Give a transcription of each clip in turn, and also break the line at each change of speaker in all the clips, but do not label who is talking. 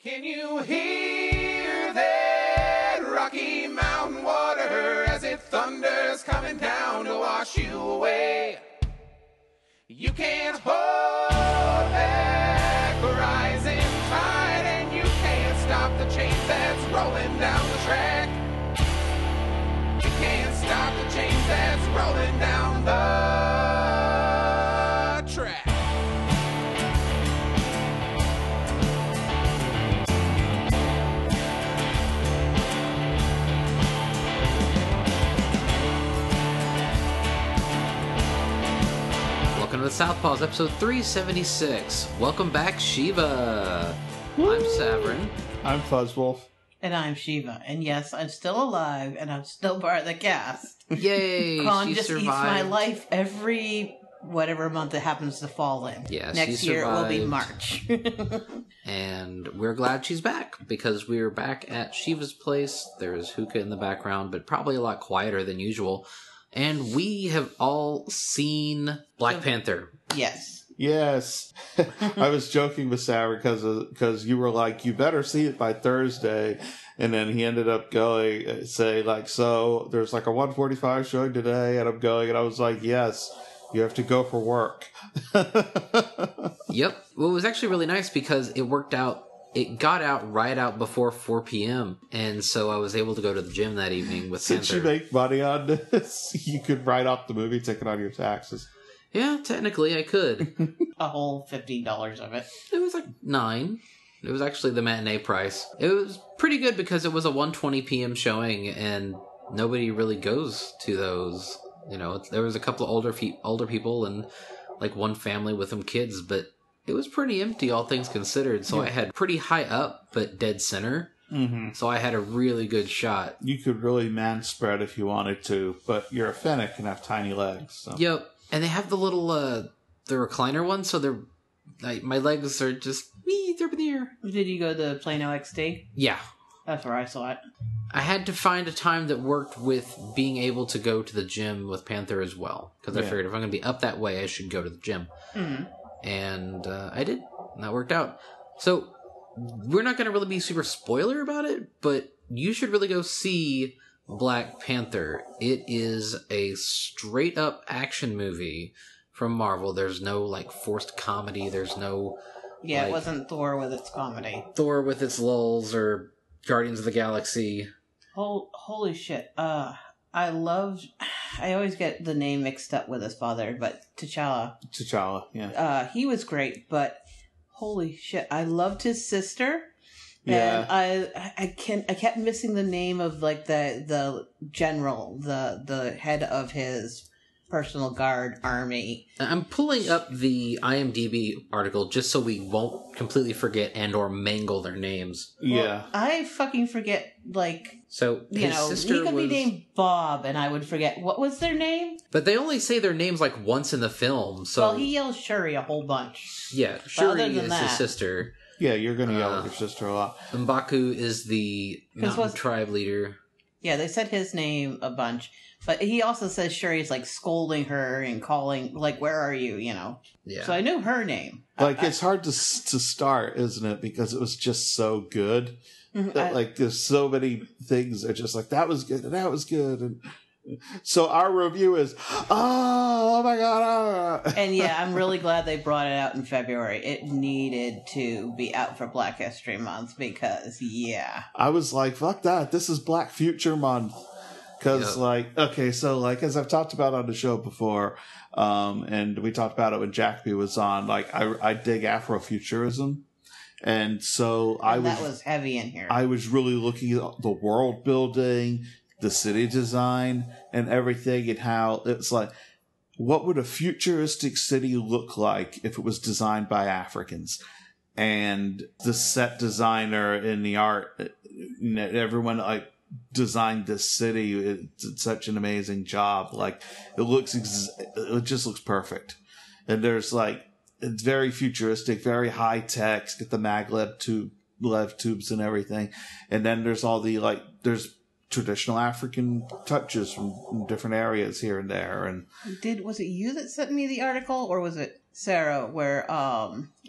Can you hear that Rocky Mountain water as it thunders coming down to wash you away? You can't hold back the rising tide, and you can't stop the change that's rolling down the track. You can't stop the change that's rolling down the track.
Welcome to the Southpaws, episode 376. Welcome back, Shiva. I'm Savrin.
I'm Fuzzwolf.
And I'm Shiva. And yes, I'm still alive, and I'm still part of the cast.
Yay!
Con
she
just
survived.
eats my life every whatever month it happens to fall in.
Yes,
next year it will be March.
And we're glad she's back, because we're back at Shiva's place. There's hookah in the background, but probably a lot quieter than usual. And we have all seen Black Panther.
Yes.
Yes. I was joking with Sarah because you were like, you better see it by Thursday. And then he ended up going, so there's like a 1:45 showing today. And I'm going, and I was like, yes, you have to go for work.
Yep. Well, it was actually really nice because it worked out. It got out right out before 4 p.m. And so I was able to go to the gym that evening with
Since
Panther.
you make money on this, you could write off the movie ticket on your taxes.
Yeah, technically I could.
A whole $15 of it.
It was like $9. It was actually the matinee price. It was pretty good because it was a 1:20 p.m. showing, and nobody really goes to those. You know, there was a couple of older people and like one family with some kids, but it was pretty empty, all things considered. So I had pretty high up, but dead center. Mm-hmm. So I had a really good shot.
You could really man spread if you wanted to, but you're a fennec and have tiny legs. So.
Yep. And they have the little, the recliner ones, so they're, like, my legs are just, they're up in the air.
Did you go to Plano XD?
Yeah.
That's where I saw it.
I had to find a time that worked with being able to go to the gym with Panther as well. Because I figured if I'm going to be up that way, I should go to the gym. Mm-hmm. And I did. And that worked out. So, we're not going to really be super spoiler about it, but you should really go see Black Panther. It is a straight-up action movie from Marvel. There's no, like, forced comedy. There's no...
Yeah,
like,
it wasn't Thor with its comedy.
Thor with its lulls or Guardians of the Galaxy.
Holy shit. I always get the name mixed up with his father, but T'Challa.
T'Challa, yeah.
He was great, but holy shit, I loved his sister.
Yeah.
And I kept missing the name of like the general, the head of his personal guard army.
I'm pulling up the IMDb article just so we won't completely forget and or mangle their names.
Yeah.
Well, I fucking forget, like...
So, his sister
he could be named Bob, and I would forget. What was their name?
But they only say their names, like, once in the film, so...
Well, he yells Shuri a whole bunch.
Yeah, Shuri is his sister.
Yeah, you're going to yell at your sister a lot.
M'Baku is the mountain tribe leader.
Yeah, they said his name a bunch. But he also says Shuri's, like, scolding her and calling, like, where are you, you know?
Yeah.
So I knew her name.
Like, it's hard to start, isn't it? Because it was just so good. That, like, there's so many things that are just like, that was good, and that was good. And so our review is, oh my God.
And yeah, I'm really glad they brought it out in February. It needed to be out for Black History Month because, yeah.
I was like, fuck that. This is Black Future Month. Because, so as I've talked about on the show before, and we talked about it when Jackby was on, like, I dig Afrofuturism. And so
that was heavy in here.
I was really looking at the world building, the city design, and everything, and how it's like, what would a futuristic city look like if it was designed by Africans? And the set designer and the art, everyone like designed this city. It did such an amazing job. Like it just looks perfect. And there's like, it's very futuristic, very high tech. Get the maglev tubes and everything. And then there's all the there's traditional African touches from different areas here and there. And
was it you that sent me the article, or was it Sarah? Where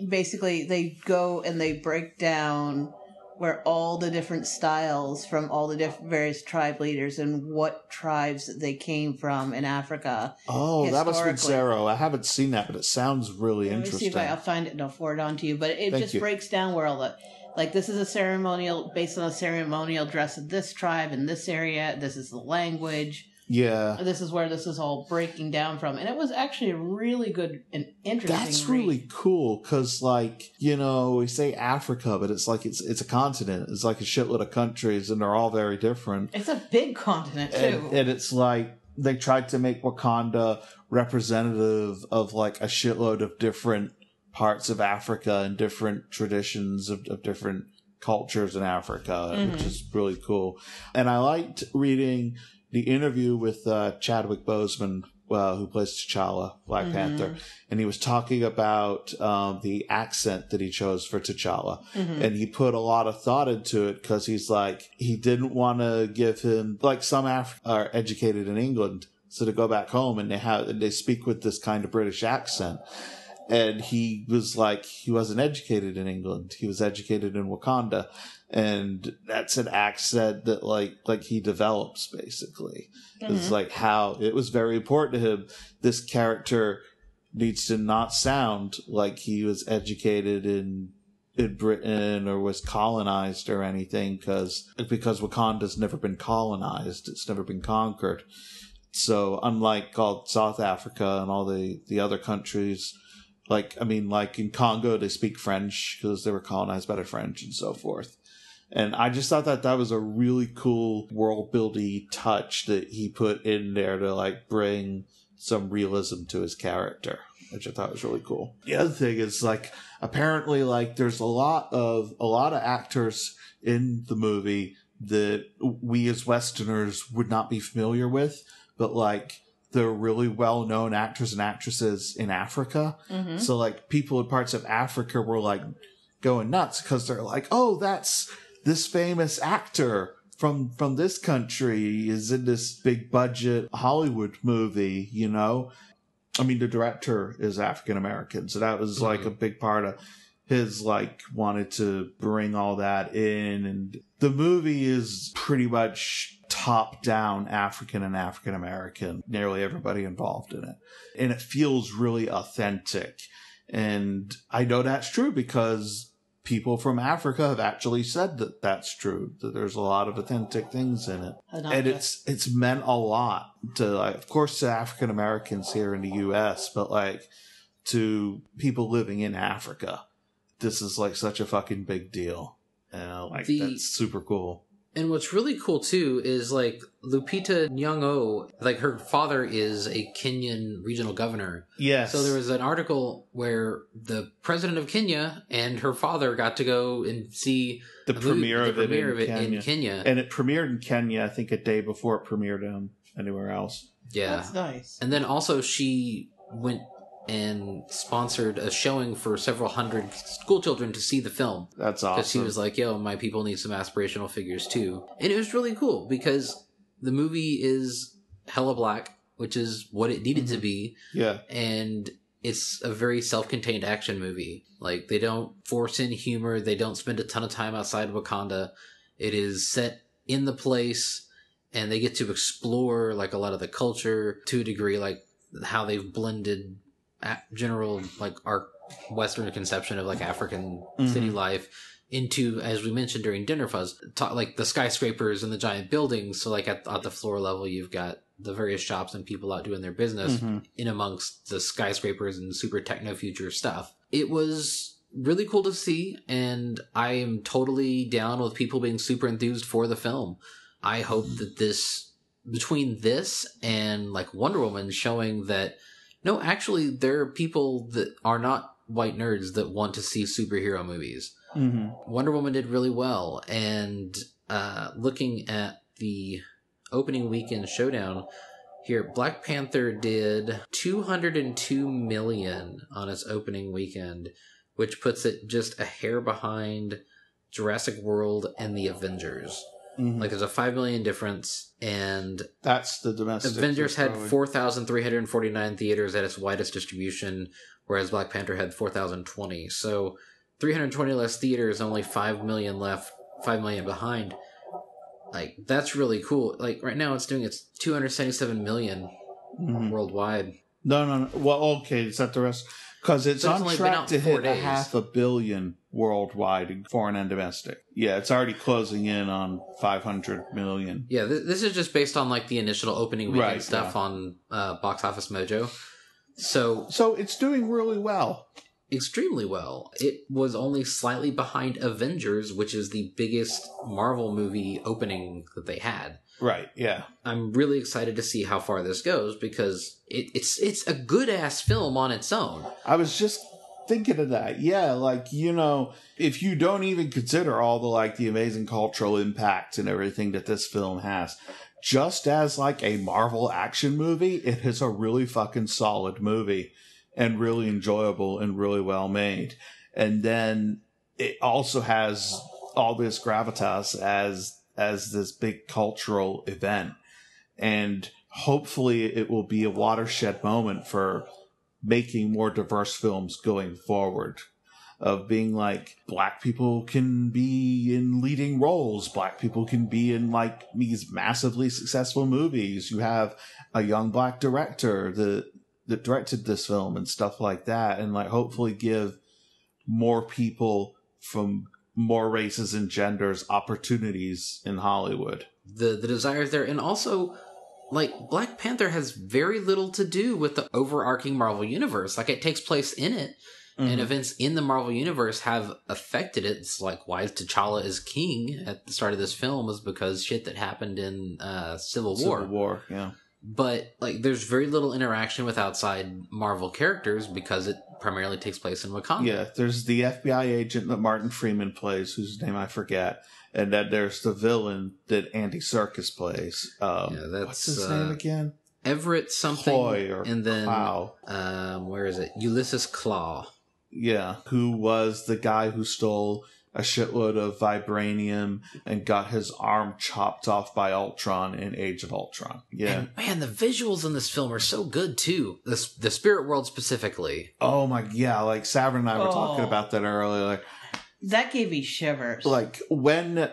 basically they go and they break down where all the different styles from all the various tribe leaders and what tribes they came from in Africa.
Oh, that must be Zero. I haven't seen that, but it sounds really interesting.
Let me see if I'll find it and I'll forward it on to you. But it just breaks down where all the... Like, this is a ceremonial, based on a ceremonial dress of this tribe in this area. This is the language.
Yeah.
This is where this is all breaking down from. And it was actually a really good and interesting
That's really cool, because, like, you know, we say Africa, but it's like it's a continent. It's like a shitload of countries, and they're all very different.
It's a big continent, too.
And it's like, they tried to make Wakanda representative of, like, a shitload of different parts of Africa and different traditions of different cultures in Africa, which is really cool. And I liked reading the interview with Chadwick Boseman, who plays T'Challa, Black Panther, and he was talking about the accent that he chose for T'Challa, and he put a lot of thought into it, because he's like, he didn't want to give him, like, some are educated in England, so to go back home and they speak with this kind of British accent. And he was like, he wasn't educated in England. He was educated in Wakanda. And that's an accent that like he develops, basically. It's like how it was very important to him. This character needs to not sound like he was educated in Britain or was colonized or anything, because Wakanda's never been colonized. It's never been conquered. So unlike all South Africa and all the other countries, like in Congo, they speak French because they were colonized by the French and so forth. And I just thought that was a really cool world-building touch that he put in there to, like, bring some realism to his character, which I thought was really cool. The other thing is, like, apparently, like, there's a lot of actors in the movie that we as Westerners would not be familiar with, but, like, they're really well-known actors and actresses in Africa. So, like, people in parts of Africa were, like, going nuts because they're like, oh, that's this famous actor from this country is in this big-budget Hollywood movie, you know? I mean, the director is African-American, so that was, like, a big part of his, like, wanted to bring all that in. And the movie is pretty much top-down African and African-American, nearly everybody involved in it. And it feels really authentic. And I know that's true because people from Africa have actually said that that's true, that there's a lot of authentic things in it. And it's meant a lot to, like, of course, to African Americans here in the U.S., but, like, to people living in Africa. This is, like, such a fucking big deal. And, like, that's super cool.
And what's really cool, too, is, like, Lupita Nyong'o, like, her father is a Kenyan regional governor.
Yes.
So there was an article where the president of Kenya and her father got to go and see
the premiere of it
in Kenya.
And it premiered in Kenya, I think, a day before it premiered anywhere else.
Yeah.
That's nice.
And then also she went and sponsored a showing for several hundred school children to see the film.
That's awesome.
Because she was like, yo, my people need some aspirational figures too. And it was really cool because the movie is hella black, which is what it needed to be.
Yeah.
And it's a very self-contained action movie. Like, they don't force in humor. They don't spend a ton of time outside Wakanda. It is set in the place, and they get to explore, like, a lot of the culture to a degree, like how they've blended general, like, our Western conception of, like, African city life into, as we mentioned during Dinner Fuzz, like the skyscrapers and the giant buildings. So, like, at the floor level, you've got the various shops and people out doing their business in amongst the skyscrapers and super techno-future stuff. It was really cool to see, and I am totally down with people being super enthused for the film. I hope that between this and, like, Wonder Woman showing that, no, actually, there are people that are not white nerds that want to see superhero movies. Wonder Woman did really well, and looking at the opening weekend showdown here, Black Panther did $202 million on its opening weekend, which puts it just a hair behind Jurassic World and the Avengers. Like, there's a $5 million difference, and
that's the domestic.
Avengers had 4,349 theaters at its widest distribution, whereas Black Panther had 4,020. So 320 less theaters, only $5 million left $5 million behind. Like, that's really cool. Like, right now it's doing its $277 million worldwide.
No. Well, okay, is that the rest? Because it's on track to hit $500 million worldwide in foreign and domestic. Yeah, it's already closing in on 500 million.
Yeah, this is just based on like the initial opening weekend stuff on Box Office Mojo. So
it's doing really well.
Extremely well. It was only slightly behind Avengers, which is the biggest Marvel movie opening that they had.
Right, yeah.
I'm really excited to see how far this goes because it's a good-ass film on its own.
I was just thinking of that. Yeah, like, you know, if you don't even consider all the, like, the amazing cultural impact and everything that this film has, just as, like, a Marvel action movie, it is a really fucking solid movie and really enjoyable and really well made. And then it also has all this gravitas as this big cultural event. And hopefully it will be a watershed moment for making more diverse films going forward. Of being like, black people can be in leading roles. Black people can be in like these massively successful movies. You have a young black director that directed this film and stuff like that. And like hopefully give more people from more races and genders opportunities in Hollywood.
The desire is there. And also, like, Black Panther has very little to do with the overarching Marvel Universe. Like, it takes place in it, and events in the Marvel Universe have affected it. It's like why T'Challa is king at the start of this film was because shit that happened in Civil War.
Civil War, yeah.
But, like, there's very little interaction with outside Marvel characters because it primarily takes place in Wakanda.
Yeah, there's the FBI agent that Martin Freeman plays, whose name I forget. And then there's the villain that Andy Serkis plays. What's his name again?
Everett something.
Cloy or
and then,
Clow.
Where is it? Ulysses Claw.
Yeah, who was the guy who stole a shitload of vibranium and got his arm chopped off by Ultron in Age of Ultron. Yeah.
And man, the visuals in this film are so good too. The spirit world specifically.
Oh my, yeah, like Savrin and I were talking about that earlier. Like,
that gave me shivers.
Like, when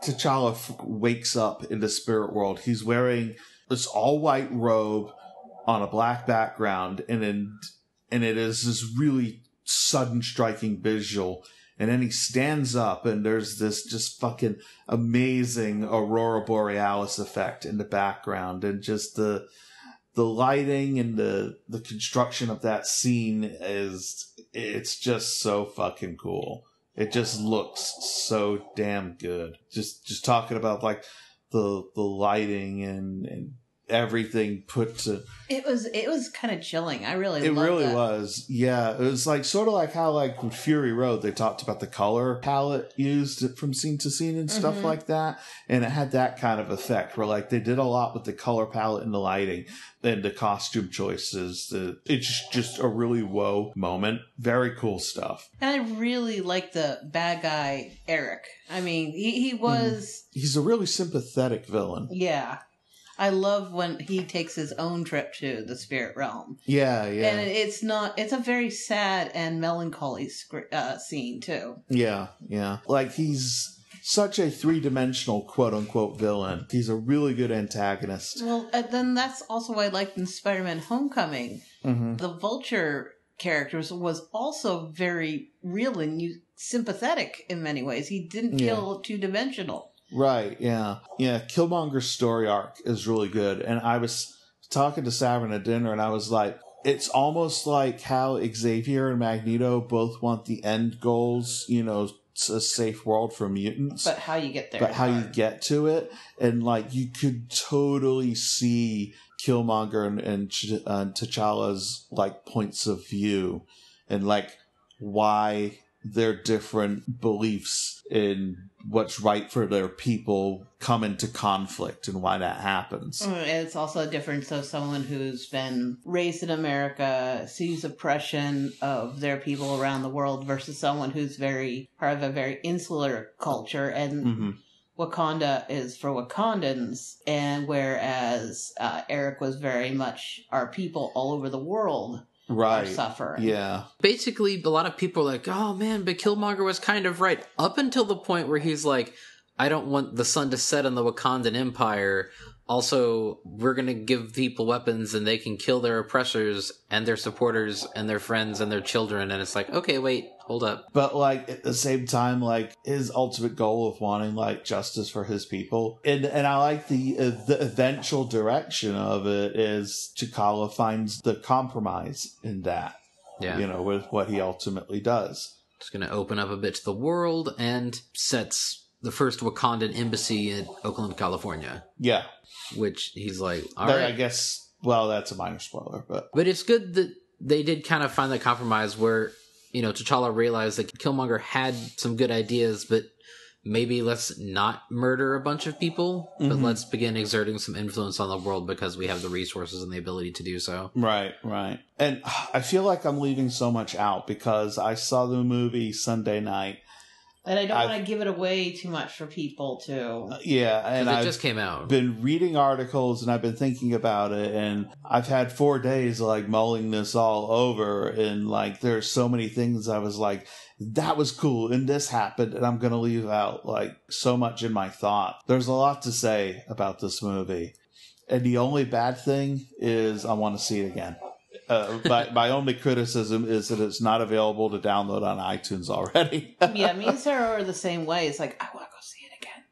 T'Challa wakes up in the spirit world, he's wearing this all-white robe on a black background, and it is this really sudden striking visual. And then he stands up, and there's this just fucking amazing Aurora Borealis effect in the background. And just the lighting and the construction of that scene it's just so fucking cool. It just looks so damn good. Just talking about, like, the lighting and everything put to...
It was kind of chilling. I really loved
it. It really
that.
was. Yeah. It was like sort of like how, like, with Fury Road, they talked about the color palette used from scene to scene and stuff like that. And it had that kind of effect where, like, they did a lot with the color palette and the lighting and the costume choices. It's just a really whoa moment. Very cool stuff.
And I really like the bad guy, Eric. I mean, he was...
He's a really sympathetic villain.
Yeah. I love when he takes his own trip to the spirit realm.
Yeah, yeah.
And it's a very sad and melancholy scene, too.
Yeah, yeah. Like, he's such a three-dimensional quote-unquote villain. He's a really good antagonist.
Well, then that's also what I liked in Spider-Man Homecoming. The Vulture character was also very real and sympathetic in many ways. He didn't feel two-dimensional.
Right, yeah. Yeah, Killmonger's story arc is really good. And I was talking to Savrin at dinner, and I was like, it's almost like how Xavier and Magneto both want the end goals, you know, a safe world for mutants.
But how you get there.
But how you get to it. And, like, you could totally see Killmonger and T'Challa's, like, points of view. And, like, why their different beliefs in what's right for their people come into conflict and why that happens.
It's also a difference of someone who's been raised in America, sees oppression of their people around the world versus someone who's part of a very insular culture. And Wakanda is for Wakandans, and whereas Eric was very much our people all over the world.
right.
are suffering.
Yeah.
Basically, a lot of people are like, oh man, but Killmonger was kind of right. Up until the point where he's like, I don't want the sun to set on the Wakandan Empire. Also, we're going to give people weapons and they can kill their oppressors and their supporters and their friends and their children. And it's like, okay, wait, hold up.
But, like, at the same time, like, his ultimate goal of wanting, like, justice for his people. And I like the eventual direction of it is T'Challa finds the compromise in that.
Yeah.
You know, with what he ultimately does.
It's going to open up a bit to the world and sets the first Wakandan embassy in Oakland, California.
Yeah.
Which he's like, all
but
right.
I guess, well, that's a minor spoiler, but
it's good that they did kind of find that compromise where, you know, T'Challa realized that Killmonger had some good ideas, but maybe let's not murder a bunch of people, but let's begin exerting some influence on the world because we have the resources and the ability to do so.
Right. And I feel like I'm leaving so much out because I saw the movie Sunday night.
And I don't want to give it away too much for people to...
Yeah, and
it just came out.
Been reading articles and I've been thinking about it, and I've had 4 days like mulling this all over, and like there's so many things I was like, that was cool, and this happened, and I'm going to leave out like so much in my thought. There's a lot to say about this movie, and the only bad thing is I want to see it again. My only criticism is that it's not available to download on iTunes already.
Yeah, me and Sarah are the same way. It's like, I want to go see it again.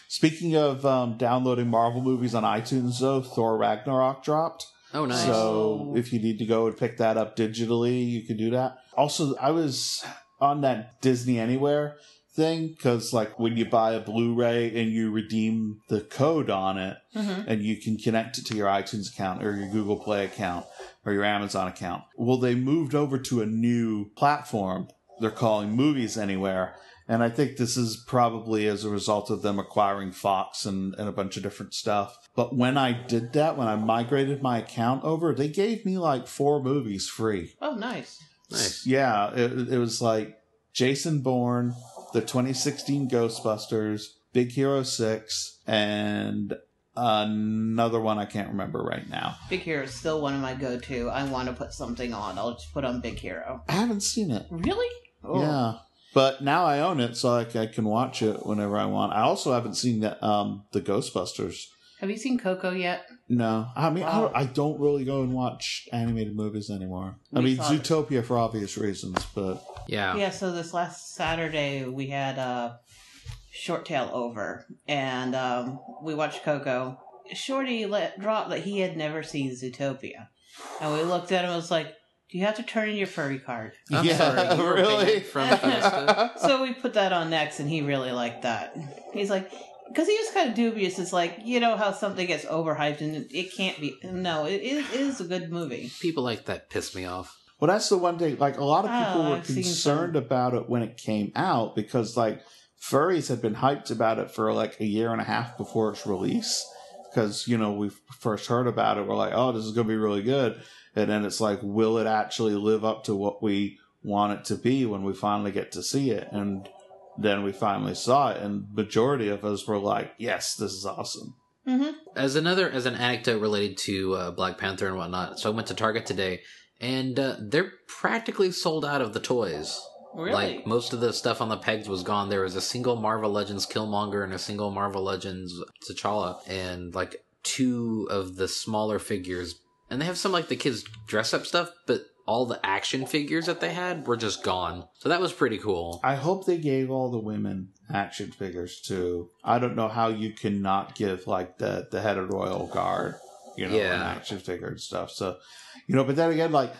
Speaking of downloading Marvel movies on iTunes, though, Thor Ragnarok dropped.
Oh, nice.
So if you need to go and pick that up digitally, you can do that. Also, I was on that Disney Anywhere thing because like when you buy a Blu-ray and you redeem the code on it and you can connect it to your iTunes account or your Google Play account or your Amazon account. Well, they moved over to a new platform they're calling Movies Anywhere. And I think this is probably as a result of them acquiring Fox and a bunch of different stuff. But when I did that, when I migrated my account over, they gave me like 4 movies free.
Oh, nice.
Nice.
Yeah, it was like Jason Bourne, the 2016 Ghostbusters, Big Hero 6, and another one I can't remember right now.
Big Hero is still one of my go-to. I want to put something on. I'll just put on Big Hero.
I haven't seen it.
Really? Oh.
Yeah. But now I own it, so I can watch it whenever I want. I also haven't seen the Ghostbusters.
Have you seen Coco yet?
No. I mean,
Wow.
I don't really go and watch animated movies anymore. I mean, Zootopia for obvious reasons, but...
Yeah.
Yeah, so this last Saturday we had Short Tail over, and we watched Coco. Shorty let drop that he had never seen Zootopia. And we looked at him and was like, do you have to turn in your furry card?
I'm sorry. You were
really?
banned from Fiesta.
So we put that on next, and he really liked that. He's like, because he was kind of dubious. It's like, you know how something gets overhyped, and it can't be. No, it is a good movie.
People like that piss me off.
Well, that's the one thing. Like, a lot of people were
I've seen
concerned about it when it came out because, like, furries had been hyped about it for, like, a year and a half before its release. Because, you know, we first heard about it. We're like, oh, this is going to be really good. And then it's like, will it actually live up to what we want it to be when we finally get to see it? And then we finally saw it. And majority of us were like, yes, this is awesome.
Mm-hmm.
As an anecdote related to Black Panther and whatnot, so I went to Target today, and they're practically sold out of the toys.
Really?
Like, most of the stuff on the pegs was gone. There was a single Marvel Legends Killmonger and a single Marvel Legends T'Challa, and, like, 2 of the smaller figures. And they have some, like, the kids' dress-up stuff, but all the action figures that they had were just gone. So that was pretty cool.
I hope they gave all the women action figures, too. I don't know how you can not give, like, the head of Royal Guard, you know, an action figure and stuff. So, you know, but then again, like...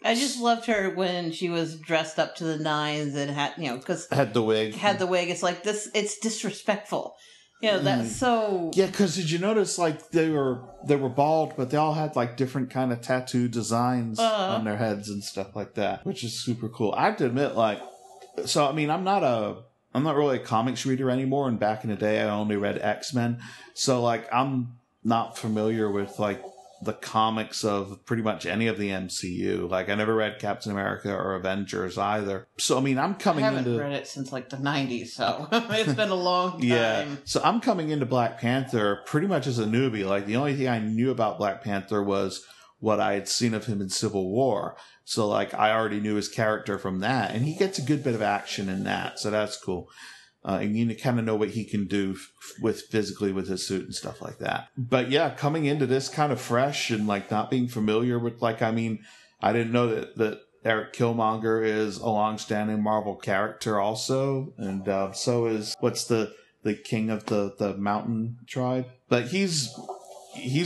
I just loved her when she was dressed up to the nines and had, you know, because...
Had the wig.
It's like, this, it's disrespectful. You know, that's so...
Yeah, because did you notice, like, they were bald, but they all had, like, different kind of tattoo designs on their heads and stuff like that, which is super cool. I have to admit, like... So, I mean, I'm not really a comics reader anymore, and back in the day, I only read X-Men. So, like, I'm not familiar with, like, the comics of pretty much any of the MCU. Like, I never read Captain America or Avengers either. So, I mean, I
haven't read it since, like, the 90s, so it's been a long time.
Yeah. So I'm coming into Black Panther pretty much as a newbie. Like, the only thing I knew about Black Panther was what I had seen of him in Civil War. So, like, I already knew his character from that. And he gets a good bit of action in that. So that's cool. And you kind of know what he can do physically with his suit and stuff like that. But yeah, coming into this kind of fresh and like not being familiar with, like, I mean, I didn't know that Eric Killmonger is a long-standing Marvel character also. And so is, what's the king of the mountain tribe? But he's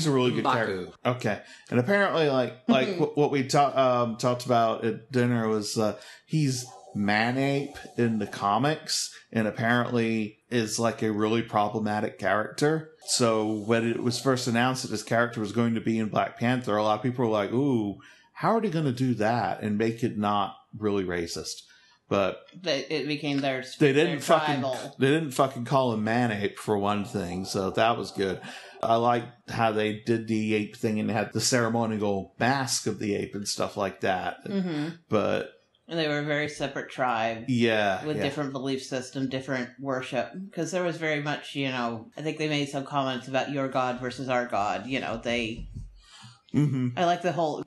a really good character. Okay. And apparently, like what we talked about at dinner was he's Man-Ape in the comics, and apparently is like a really problematic character. So when it was first announced that this character was going to be in Black Panther, a lot of people were like, ooh, how are they going to do that and make it not really racist? But
it became their
they didn't
tribal.
fucking call him Man-Ape for one thing, so that was good. I liked how they did the ape thing and had the ceremonial mask of the ape and stuff like that.
Mm-hmm.
But
and they were a very separate tribe.
Yeah.
With different belief system, different worship. Because there was very much, I think they made some comments about your God versus our God. They...
Mm-hmm.
I like the whole,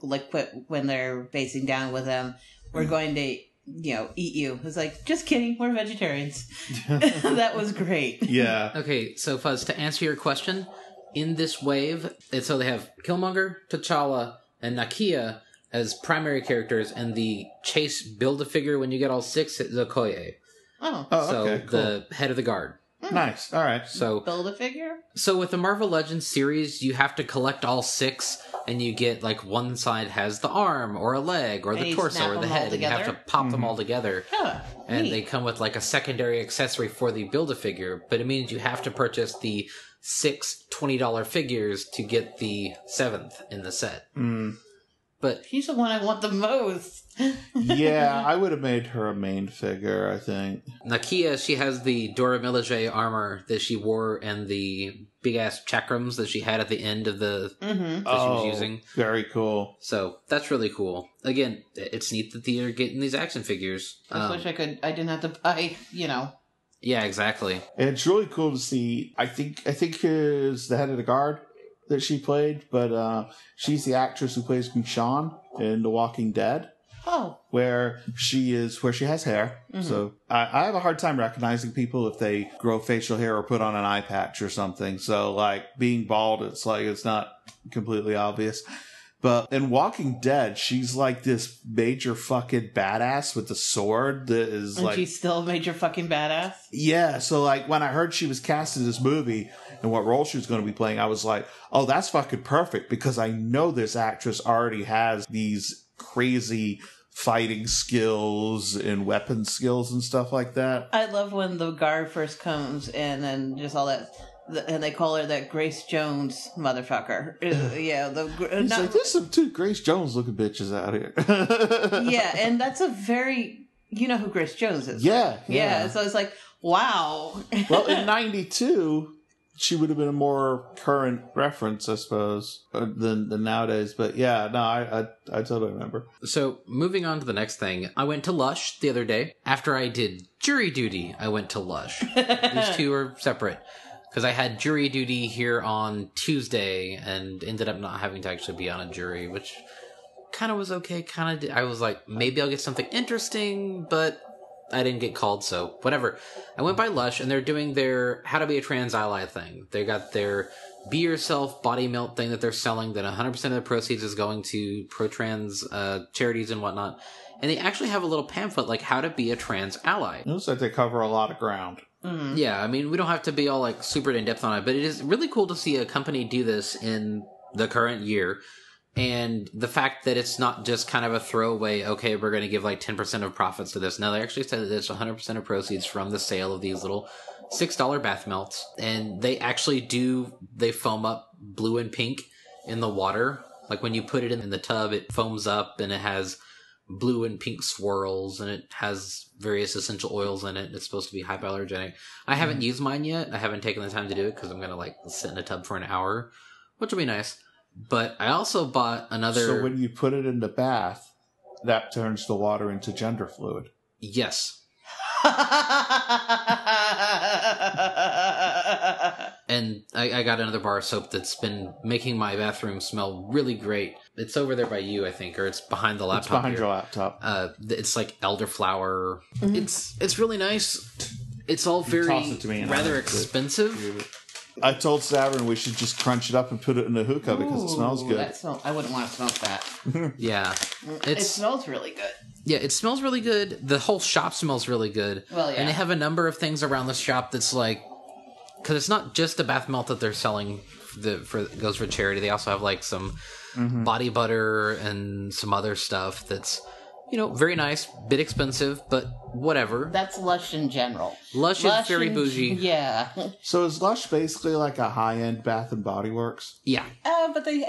when they're basing down with them, we're going to, eat you. It's like, just kidding, we're vegetarians. That was great.
Yeah.
Okay, so Fuzz, to answer your question, in this wave, so they have Killmonger, T'Challa, and Nakia as primary characters, and the Chase Build-A-Figure, when you get all 6, is Okoye.
Oh,
so
okay, cool.
The head of the guard.
Nice. All right.
So
Build-A-Figure?
So with the Marvel Legends series, you have to collect all 6, and you get, one side has the arm, or a leg, or the torso, or the head, and you have to pop them all together.
Huh,
and
neat.
they come with, a secondary accessory for the Build-A-Figure, but it means you have to purchase the 6 $20 figures to get the 7th in the set.
Mm.
But
he's the one I want the most.
Yeah, I would have made her a main figure, I think.
Nakia, she has the Dora Milaje armor that she wore and the big-ass chakrams that she had at the end of the...
Mm-hmm.
that she was using.
Very cool.
So, that's really cool. Again, it's neat that they're getting these action figures.
I just wish I didn't have to buy,
Yeah, exactly.
And it's really cool to see. I think is the head of the guard that she played, but she's the actress who plays Michonne in The Walking Dead.
Oh.
Where she has hair. Mm-hmm. So I have a hard time recognizing people if they grow facial hair or put on an eye patch or something. So, being bald, it's not completely obvious. But in Walking Dead, she's this major fucking badass with the sword that is
and she's still a major fucking badass?
Yeah, so when I heard she was cast in this movie and what role she was going to be playing, I was like, oh, that's fucking perfect, because I know this actress already has these crazy fighting skills and weapon skills and stuff like that.
I love when the guard first comes in and just all that... And they call her that Grace Jones motherfucker. Yeah,
He's there's some two Grace Jones looking bitches out here.
Yeah, and that's a very... You know who Grace Jones is.
Yeah.
So it's like, wow.
Well, in 92, she would have been a more current reference, I suppose, than nowadays. But yeah, no, I totally remember.
So, moving on to the next thing. I went to Lush the other day. After I did jury duty, I went to Lush. These two are separate. Because I had jury duty here on Tuesday and ended up not having to actually be on a jury, which kind of was okay. I was like, maybe I'll get something interesting, but I didn't get called, so whatever. I went by Lush, and they're doing their How to Be a Trans Ally thing. They got their Be Yourself body melt thing that they're selling, that 100% of the proceeds is going to pro-trans charities and whatnot. And they actually have a little pamphlet, how to be a trans ally.
It looks like they cover a lot of ground.
Mm-hmm.
Yeah, I mean, we don't have to be all super in-depth on it, but it is really cool to see a company do this in the current year. And the fact that it's not just kind of a throwaway, okay, we're going to give 10% of profits to this. No, they actually said that it's 100% of proceeds from the sale of these little $6 bath melts. And they actually they foam up blue and pink in the water. When you put it in the tub, it foams up and it has blue and pink swirls, and it has various essential oils in it. It's supposed to be hypoallergenic. I haven't used mine yet. I haven't taken the time to do it because I'm going to sit in a tub for an hour, which will be nice. But I also bought another...
So when you put it in the bath, that turns the water into gender fluid.
Yes. And I got another bar of soap that's been making my bathroom smell really great. It's over there by you, I think, or it's behind the laptop.
It's behind your laptop.
It's like elderflower. It's really nice. It's all very rather expensive.
I told Savrin we should just crunch it up and put it in a hookah because it smells good.
I wouldn't want to smoke that.
Yeah.
It smells really good.
Yeah, it smells really good. The whole shop smells really good.
Well, yeah.
And they have a number of things around the shop that's like... Because it's not just the bath melt that they're selling goes for charity. They also have like some body butter and some other stuff that's, very nice, bit expensive, but whatever.
That's Lush in general.
Lush is very bougie.
Yeah.
So is Lush basically like a high-end Bath and Body Works?
Yeah.
But they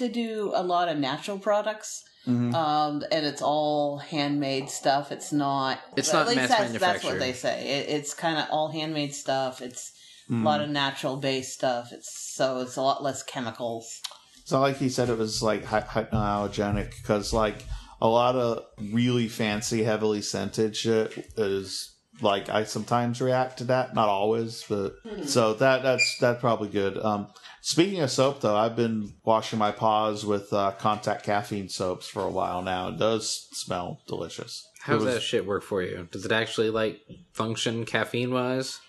do a lot of natural products. And it's all handmade stuff. It's not
mass manufactured.
That's what they say. It's kind of all handmade stuff. It's a lot of natural based stuff. It's a lot less chemicals. So
like he said, it was like hypoallergenic because like a lot of really fancy, heavily scented shit is like I sometimes react to that. Not always, but so that's probably good. Speaking of soap, though, I've been washing my paws with contact caffeine soaps for a while now. It does smell delicious.
How does that shit work for you? Does it actually function caffeine wise?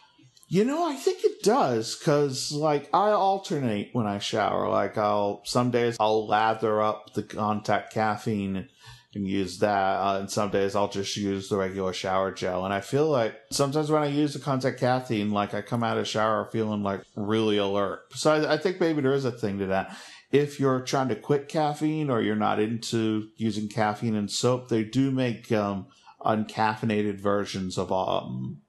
I think it does, because, I alternate when I shower. Some days I'll lather up the contact caffeine and use that, and some days I'll just use the regular shower gel. And I feel like sometimes when I use the contact caffeine, I come out of the shower feeling, really alert. So I think maybe there is a thing to that. If you're trying to quit caffeine or you're not into using caffeine in soap, they do make uncaffeinated versions of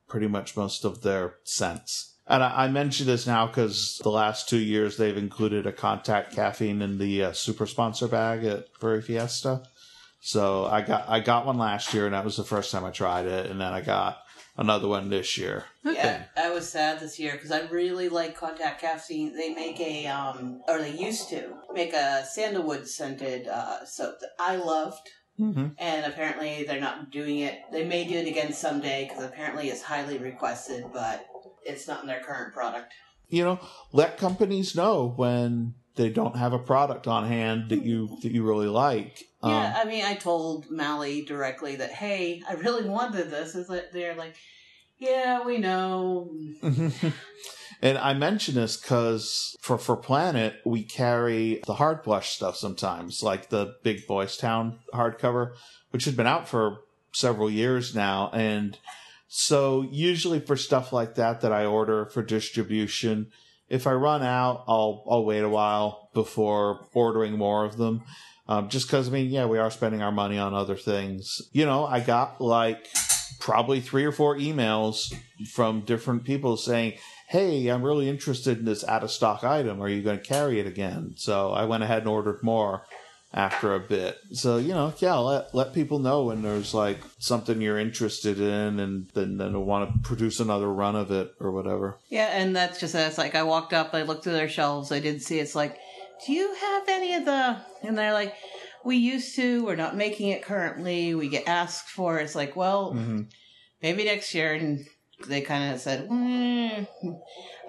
pretty much most of their scents. And I mention this now because the last 2 years they've included a contact caffeine in the super sponsor bag at Furry Fiesta. So I got one last year, and that was the first time I tried it, and then I got another one this year.
Okay. Yeah, I was sad this year because I really like contact caffeine. They make or they used to make a sandalwood scented soap that I loved. And apparently they're not doing it. They may do it again someday because apparently it's highly requested, but it's not in their current product.
Let companies know when they don't have a product on hand that you really like.
Yeah, I told Mally directly that, hey, I really wanted this. Is that they're like, yeah, we know.
And I mention this because for Planet, we carry the hard blush stuff sometimes, like the Big Boys Town hardcover, which has been out for several years now. And so usually for stuff like that I order for distribution, if I run out, I'll wait a while before ordering more of them. Just because, we are spending our money on other things. I got probably 3 or 4 emails from different people saying, hey, I'm really interested in this out-of-stock item. Are you going to carry it again? So I went ahead and ordered more after a bit. So, let people know when there's, something you're interested in and then they'll want to produce another run of it or whatever.
Yeah, and that's just, it's I walked up, I looked through their shelves, I did see, it's do you have any of the... And they're like, we used to, we're not making it currently, we get asked for it. It's maybe next year, and... They kind of said, I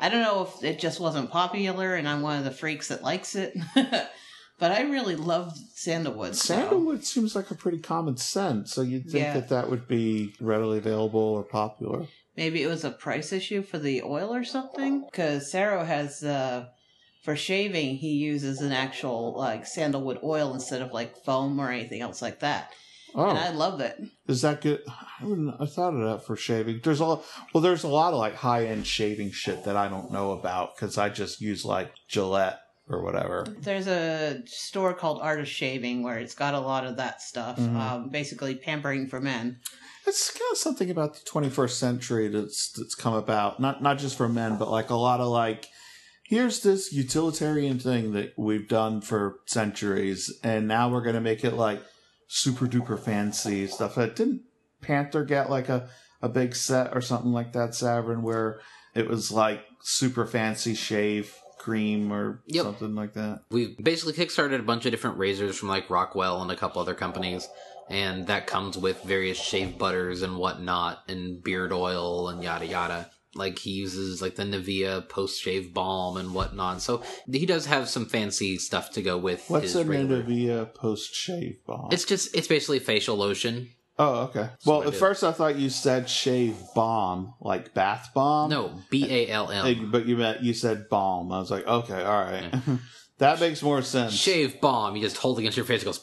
don't know if it just wasn't popular and I'm one of the freaks that likes it. But I really love sandalwood.
Sandalwood seems like a pretty common scent, so you'd think that would be readily available or popular.
Maybe it was a price issue for the oil or something? Because Sarah has, for shaving, he uses an actual sandalwood oil instead of foam or anything else like that. Oh. And I love it.
Is that good? I thought of that for shaving. There's a lot of high-end shaving shit that I don't know about because I just use Gillette or whatever.
There's a store called Art of Shaving where it's got a lot of that stuff. Basically pampering for men.
It's kind of something about the 21st century that's come about. Not just for men, but a lot of here's this utilitarian thing that we've done for centuries, and now we're going to make it super duper fancy stuff. Didn't Panther get a big set or something like that, Savrin, where it was super fancy shave cream or something like that?
We basically kickstarted a bunch of different razors from Rockwell and a couple other companies, and that comes with various shave butters and whatnot and beard oil and yada yada. Like, he uses, like, the Nivea post-shave balm and whatnot. So, he does have some fancy stuff to go with
What's
his
a
regular...
Nivea post-shave balm?
It's basically facial lotion.
Oh, okay. Well, at first I thought you said shave balm, like bath bomb.
No, BALM.
But you said balm. I was like, okay, all right. Yeah. That makes more sense.
Shave balm. You just hold it against your face. It goes...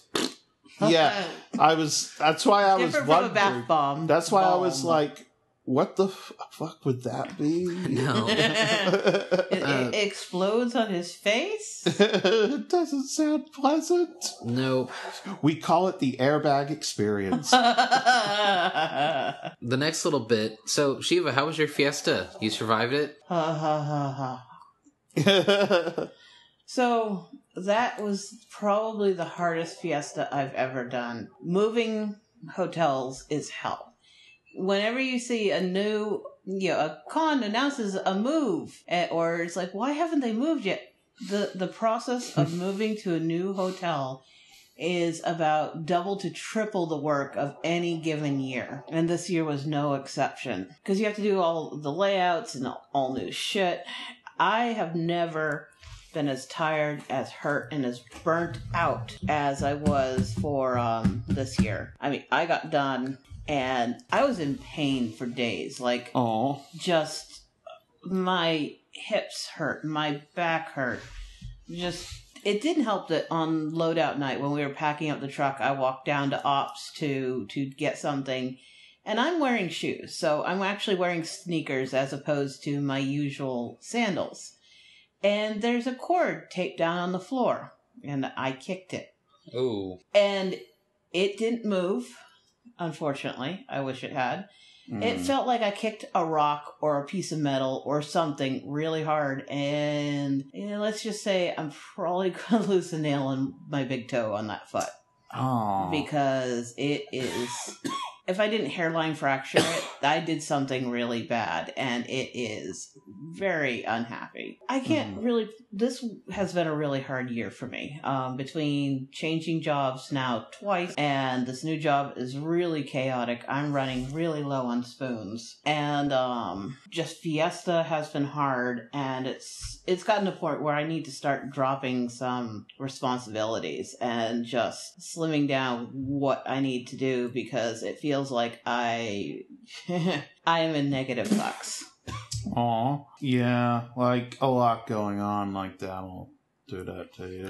Yeah. That's why I was
Different
wondering.
from a bath bomb.
That's why I was like, what the fuck would that be?
No.
It explodes on his face?
It doesn't sound pleasant.
No.
We call it the airbag experience.
The next little bit. So, Shiva, how was your fiesta? You survived it?
So, that was probably the hardest fiesta I've ever done. Moving hotels is hell. Whenever you see a new, a con announces a move, or it's like, why haven't they moved yet? The process of moving to a new hotel is about double to triple the work of any given year. And this year was no exception. Because you have to do all the layouts and all new shit. I have never been as tired, as hurt, and as burnt out as I was for this year. I mean, I got done... And I was in pain for days. Like, just my hips hurt, my back hurt. It didn't help that on loadout night when we were packing up the truck, I walked down to Ops to get something. And I'm wearing shoes. So I'm actually wearing sneakers as opposed to my usual sandals. And there's a cord taped down on the floor. And I kicked it.
Oh.
And it didn't move. Unfortunately, I wish it had. It felt like I kicked a rock or a piece of metal or something really hard. And let's just say I'm probably going to lose a nail in my big toe on that foot.
Oh.
Because it is... If I didn't hairline fracture it, I did something really bad. And it is very unhappy. I can't really... This has been a really hard year for me. Between changing jobs now twice, and this new job is really chaotic. I'm running really low on spoons. And just Fiesta has been hard. And it's gotten to a point where I need to start dropping some responsibilities and just slimming down what I need to do, because it feels like I am in negative bucks.
Aw. Yeah, like a lot going on like that will do that to you.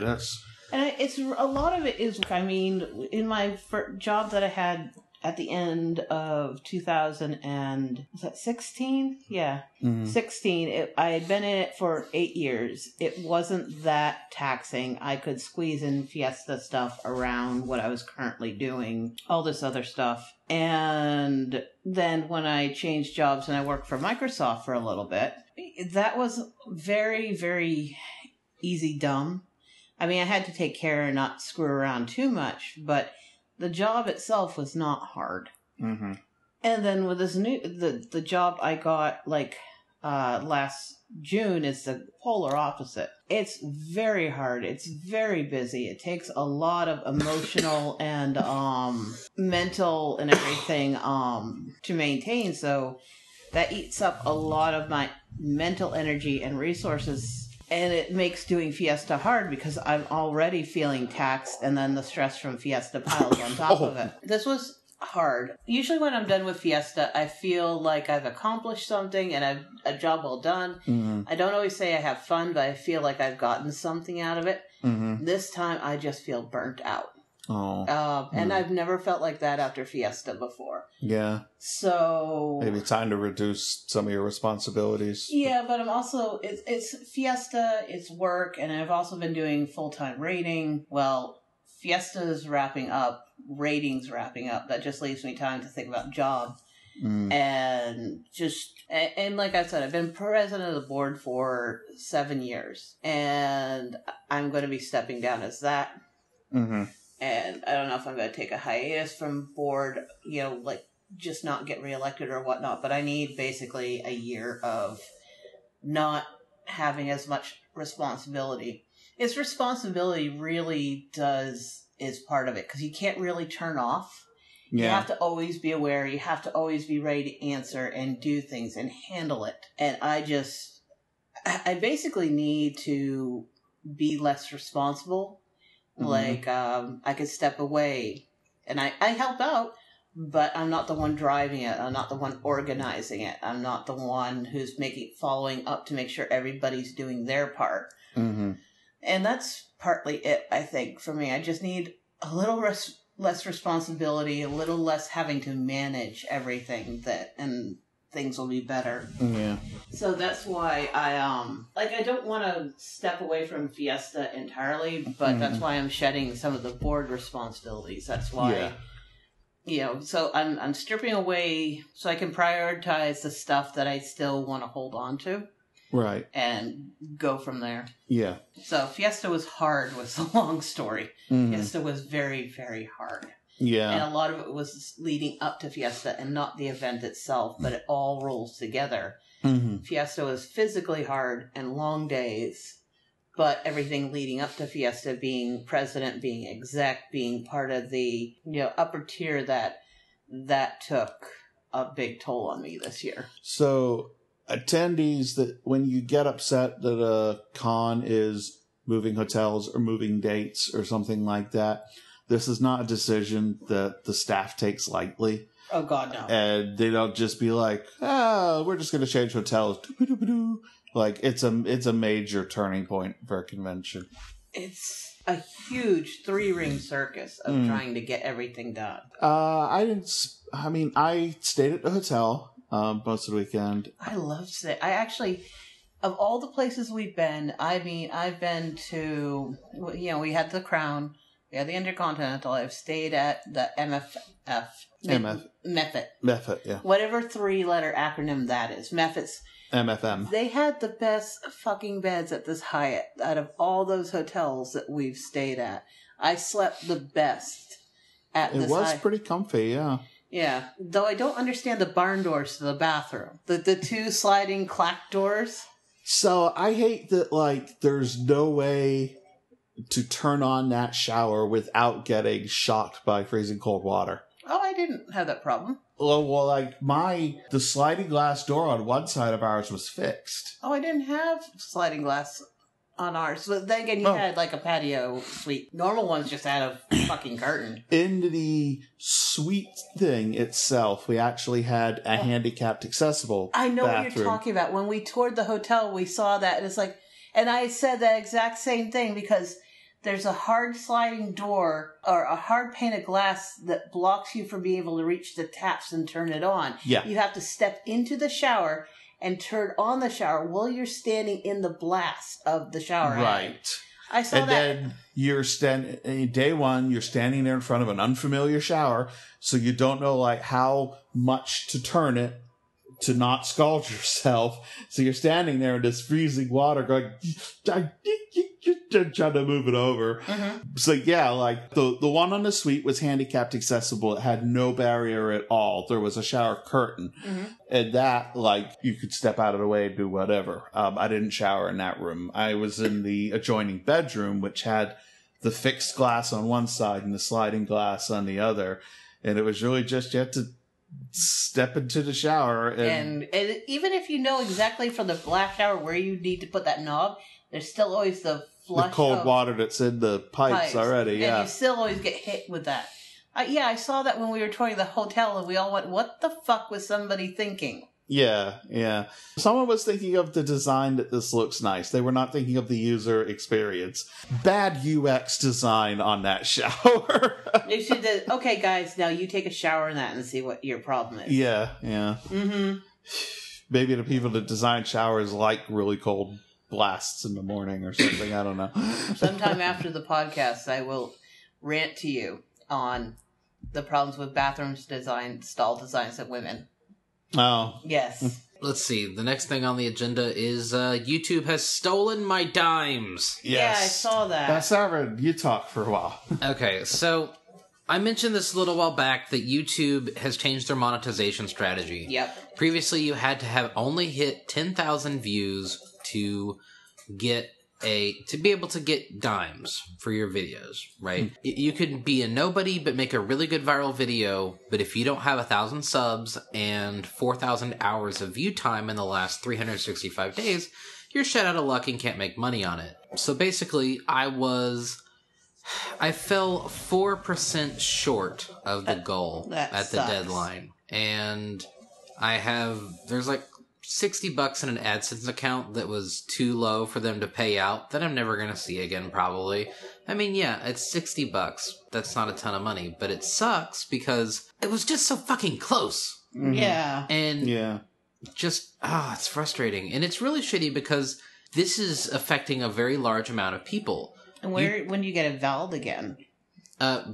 And it's a lot of it is, I mean, in my job that I had at the end of 2016? Yeah. 16. I had been in it for 8 years. It wasn't that taxing. I could squeeze in Fiesta stuff around what I was currently doing, all this other stuff. And then when I changed jobs and I worked for Microsoft for a little bit, that was very, very easy dumb. I mean, I had to take care and not screw around too much, but the job itself was not hard.
Mm-hmm.
And then with this the job I got last June is the polar opposite. It's very hard. It's very busy. It takes a lot of emotional and mental and everything to maintain. So that eats up a lot of my mental energy and resources. And it makes doing Fiesta hard because I'm already feeling taxed, and then the stress from Fiesta piles on top of it. This was hard. Usually when I'm done with Fiesta, I feel like I've accomplished something and I've a job well done. Mm-hmm. I don't always say I have fun, but I feel like I've gotten something out of it. Mm-hmm. This time I just feel burnt out. And I've never felt like that after Fiesta before.
Yeah.
So
maybe time to reduce some of your responsibilities.
Yeah, but I'm also it's Fiesta, it's work, and I've also been doing full-time rating. Well, Fiesta's wrapping up, rating's wrapping up. That just leaves me time to think about job. And like I said, I've been president of the board for 7 years, and I'm going to be stepping down as that. Mm-hmm. And I don't know if I'm going to take a hiatus from board, like just not get reelected or whatnot, but I need basically a year of not having as much responsibility. Its responsibility really is part of it, because you can't really turn off. You have to always be aware. You have to always be ready to answer and do things and handle it. And I basically need to be less responsible. Like, I could step away and I help out, but I'm not the one driving it. I'm not the one organizing it. I'm not the one who's following up to make sure everybody's doing their part.
Mm-hmm.
And that's partly it, I think, for me. I just need a little less responsibility, a little less having to manage everything, and things will be better.
Yeah.
So that's why I don't want to step away from Fiesta entirely, but that's why I'm shedding some of the board responsibilities. That's why, so I'm stripping away so I can prioritize the stuff that I still want to hold on to.
Right.
And go from there.
Yeah.
So Fiesta was hard was the long story. Fiesta was very, very hard.
Yeah.
And a lot of it was leading up to Fiesta and not the event itself, but it all rolls together. Fiesta was physically hard and long days, but everything leading up to Fiesta, being president, being exec, being part of the upper tier, that took a big toll on me this year.
So attendees, that when you get upset that a con is moving hotels or moving dates or something like that, this is not a decision that the staff takes lightly.
Oh, God, no.
And they don't just be like, we're just going to change hotels. Like, it's a major turning point for a convention.
It's a huge 3-ring circus of trying to get everything done.
I stayed at the hotel most of the weekend.
I love it. I actually, of all the places we've been, I've been to, we had the Crown, we had the Intercontinental, I've stayed at the Meffet,
yeah.
whatever 3-letter acronym that is, Meffet's.
MFM.
They had the best fucking beds at this Hyatt out of all those hotels that we've stayed at. I slept the best at this Hyatt. It was
pretty comfy, yeah.
Yeah, though I don't understand the barn doors to the bathroom. The 2 sliding clack doors.
So I hate that, there's no way to turn on that shower without getting shocked by freezing cold water.
Oh, I didn't have that problem.
Well, the sliding glass door on one side of ours was fixed.
Oh, I didn't have sliding glass on ours. But then again, you had a patio suite. Normal ones just had a fucking curtain.
In the suite thing itself, we actually had a handicapped accessible
I know
bathroom.
What you're talking about. When we toured the hotel, we saw that, and it's like, and I said that exact same thing because there's a hard sliding door or a hard pane of glass that blocks you from being able to reach the taps and turn it on.
Yeah.
You have to step into the shower and turn on the shower while you're standing in the blast of the shower head.
Right.
I saw
and
that.
And then day one, you're standing there in front of an unfamiliar shower, so you don't know how much to turn it to not scald yourself. So you're standing there in this freezing water going, trying to move it over. So yeah, the one on the suite was handicapped accessible. It had no barrier at all. There was a shower curtain. And that, you could step out of the way and do whatever. I didn't shower in that room. I was in the adjoining bedroom, which had the fixed glass on one side and the sliding glass on the other. And it was really just, you had to step into the shower. And
even if you know exactly from the black shower where you need to put that knob, there's still always the flush.
The cold water that's in the pipes already, yeah.
And you still always get hit with that. I saw that when we were touring the hotel, and we all went, what the fuck was somebody thinking?
Yeah. Someone was thinking of the design that this looks nice. They were not thinking of the user experience. Bad UX design on that shower.
They should have, okay, guys, now you take a shower in that and see what your problem is.
Yeah. Maybe the people that design showers like really cold blasts in the morning or something. I don't know.
Sometime after the podcast, I will rant to you on the problems with bathrooms stall designs of women.
Oh.
Yes.
Let's see. The next thing on the agenda is YouTube has stolen my dimes.
Yes.
Yeah, I saw that.
That's Savrin. You talk for a while.
Okay, so I mentioned this a little while back that YouTube has changed their monetization strategy.
Yep.
Previously, you had to have only hit 10,000 views to get to be able to get dimes for your videos, right? You could be a nobody but make a really good viral video, but if you don't have 1,000 subs and 4,000 hours of view time in the last 365 days, you're shut out of luck and can't make money on it. So basically, I fell 4% short of the goal at the deadline. And there's like $60 in an AdSense account that was too low for them to pay out that I'm never going to see again, probably. I mean, yeah, it's $60. That's not a ton of money, but it sucks because it was just so fucking close.
Mm-hmm. Yeah.
And just, it's frustrating. And it's really shitty because this is affecting a very large amount of people.
And when do you get it valid again?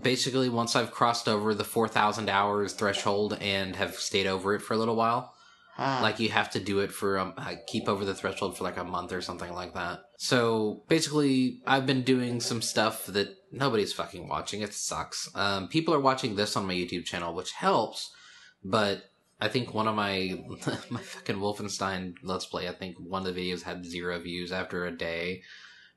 Basically, once I've crossed over the 4,000 hours threshold and have stayed over it for a little while. Like, you have to do it for, keep over the threshold for like a month or something like that. So, basically, I've been doing some stuff that nobody's fucking watching. It sucks. People are watching this on my YouTube channel, which helps, but I think one of my fucking Wolfenstein Let's Play, I think one of the videos had 0 views after a day.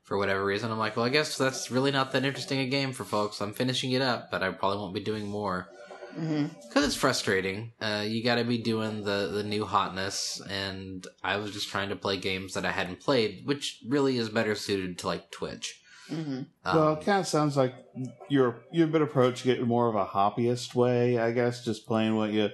For whatever reason, I'm like, well, I guess that's really not that interesting a game for folks. I'm finishing it up, but I probably won't be doing more. Because it's frustrating. You gotta be doing the new hotness, and I was just trying to play games that I hadn't played, which really is better suited to, like, Twitch.
Well, it kind of sounds like you've been approaching it in more of a hobbyist way, I guess, just playing what you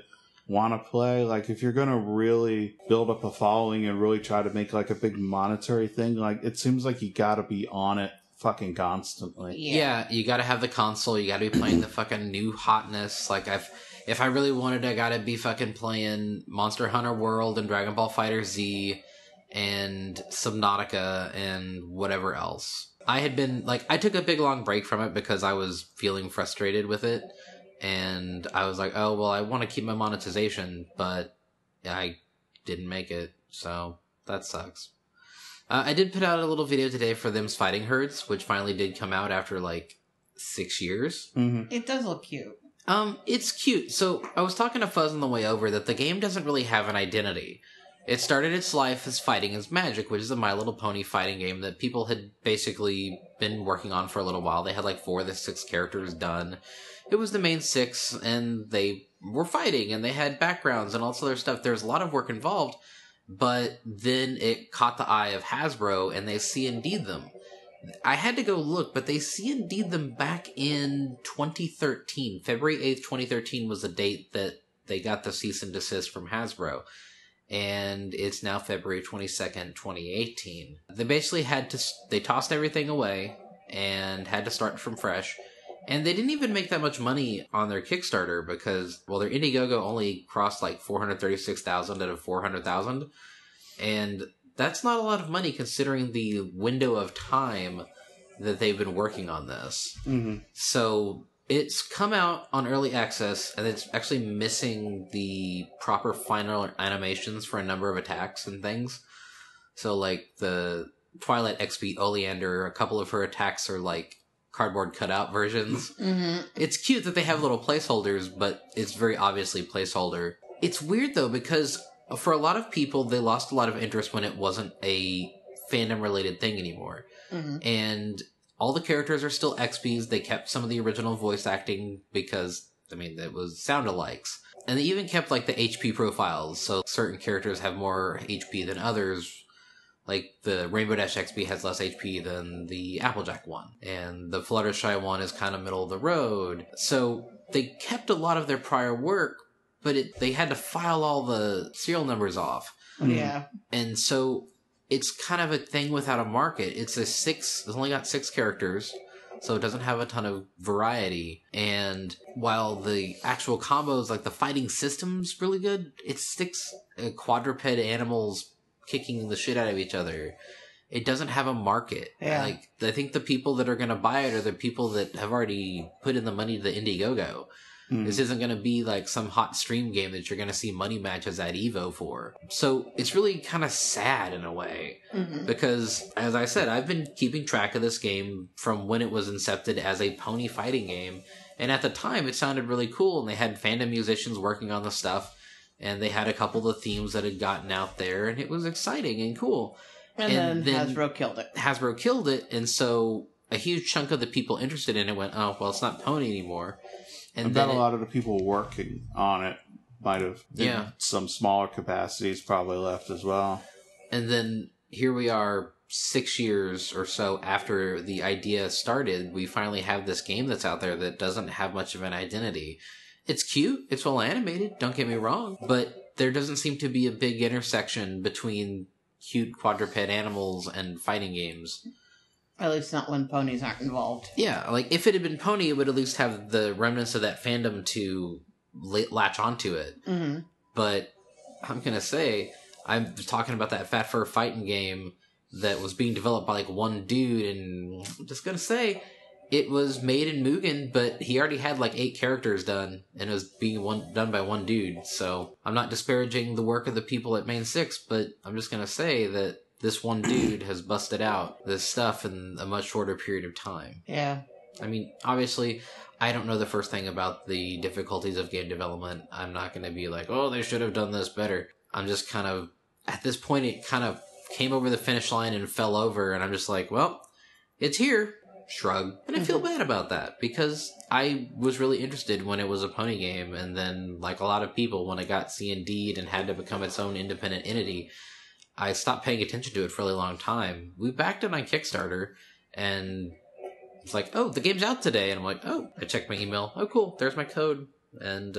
want to play. Like, if you're going to really build up a following and really try to make, like, a big monetary thing, like, it seems like you gotta be on it fucking constantly.
Yeah, you gotta have the console, you gotta be playing the fucking new hotness. Like, if I really wanted, I gotta be fucking playing Monster Hunter World and Dragon Ball Fighter Z and Subnautica and whatever else. I had been, like, I took a big long break from it because I was feeling frustrated with it. And I was like, oh, well, I want to keep my monetization, but I didn't make it, so that sucks. I did put out a little video today for Them's Fighting Herds, which finally did come out after, like, 6 years.
It does look cute.
It's cute. So, I was talking to Fuzz on the way over that the game doesn't really have an identity. It started its life as Fighting is Magic, which is a My Little Pony fighting game that people had basically been working on for a little while. They had, like, 4 of the 6 characters done. It was the main 6, and they were fighting, and they had backgrounds and all this other stuff. There's a lot of work involved. But then it caught the eye of Hasbro, and they C&D'd them. I had to go look, but they C&D'd them back in 2013. February 8th, 2013 was the date that they got the cease and desist from Hasbro. And it's now February 22nd, 2018. They basically they tossed everything away and had to start from fresh. And they didn't even make that much money on their Kickstarter because, well, their Indiegogo only crossed like 436,000 out of 400,000. And that's not a lot of money considering the window of time that they've been working on this. So it's come out on early access, and it's actually missing the proper final animations for a number of attacks and things. So, like, the Twilight XP Oleander, a couple of her attacks are like cardboard cutout versions. It's cute that they have little placeholders, but it's very obviously placeholder. It's weird though, because for a lot of people, they lost a lot of interest when it wasn't a fandom related thing anymore. And all the characters are still XPs. They kept some of the original voice acting because, I mean, it was sound-alikes. And they even kept like the HP profiles, so certain characters have more HP than others. Like, the Rainbow Dash XP has less HP than the Applejack one. And the Fluttershy one is kind of middle of the road. So, they kept a lot of their prior work, but they had to file all the serial numbers off.
Yeah.
And so, it's kind of a thing without a market. It's only got 6 characters, so it doesn't have a ton of variety. And while the actual combos, like the fighting system's really good, it's 6 quadruped animals kicking the shit out of each other. It doesn't have a market. Like, I think the people that are going to buy it are the people that have already put in the money to the Indiegogo. This isn't going to be like some hot stream game that you're going to see money matches at Evo for. So it's really kind of sad in a way. Because, as I said, I've been keeping track of this game from when it was incepted as a pony fighting game. And at the time, it sounded really cool, and they had fandom musicians working on the stuff. And they had a couple of themes that had gotten out there, and it was exciting and cool.
And then Hasbro killed it.
Hasbro killed it, and so a huge chunk of the people interested in it went, oh, well, it's not Pony anymore. And
I bet a lot of the people working on it might have, in some smaller capacities, probably left as well.
And then here we are 6 years or so after the idea started, we finally have this game that's out there that doesn't have much of an identity. It's cute, it's well animated, don't get me wrong, but there doesn't seem to be a big intersection between cute quadruped animals and fighting games.
At least not when ponies aren't involved.
Yeah, like, if it had been Pony, it would at least have the remnants of that fandom to latch onto it.
Mm-hmm.
But I'm gonna say, I'm talking about that Fat Fur fighting game that was being developed by, like, one dude, and I'm just gonna say, it was made in Mugen, but he already had, like, 8 characters done, and it was being done by one dude, so I'm not disparaging the work of the people at Main 6, but I'm just gonna say that this one dude has busted out this stuff in a much shorter period of time.
Yeah.
I mean, obviously, I don't know the first thing about the difficulties of game development. I'm not going to be like, oh, they should have done this better. I'm just kind of, at this point, it kind of came over the finish line and fell over, and I'm just like, well, it's here. Shrug. And I feel bad about that, because I was really interested when it was a Pony game, and then, like a lot of people, when it got C&D'd and had to become its own independent entity, I stopped paying attention to it for a really long time. We backed it on Kickstarter, and it's like, oh, the game's out today. And I'm like, oh, I checked my email. Oh, cool. There's my code. And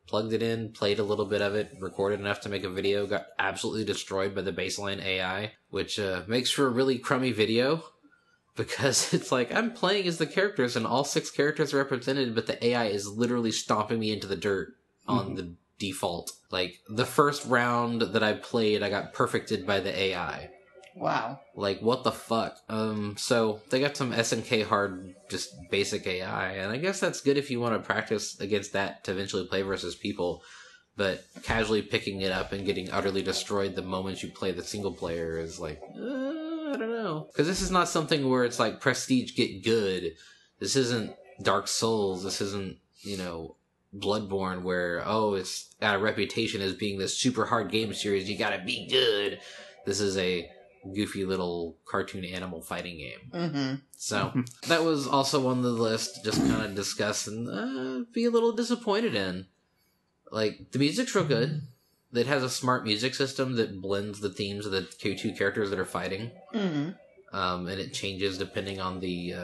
plugged it in, played a little bit of it, recorded enough to make a video, got absolutely destroyed by the baseline AI, which makes for a really crummy video, because it's like, I'm playing as the characters, and all 6 characters are represented, but the AI is literally stomping me into the dirt on the default. Like, the first round that I played, I got perfected by the AI.
Wow.
Like, what the fuck? So, they got some SNK hard, just basic AI, and I guess that's good if you want to practice against that to eventually play versus people, but casually picking it up and getting utterly destroyed the moment you play the single player is like, I don't know. Because this is not something where it's like, prestige, get good. This isn't Dark Souls, this isn't, Bloodborne, where, it's got a reputation as being this super hard game series, you gotta be good. This is a goofy little cartoon animal fighting game.
Mm-hmm.
So, that was also on the list, just kind of discuss and be a little disappointed in. Like, the music's real good. It has a smart music system that blends the themes of the two characters that are fighting.
Mm-hmm.
And it changes depending on the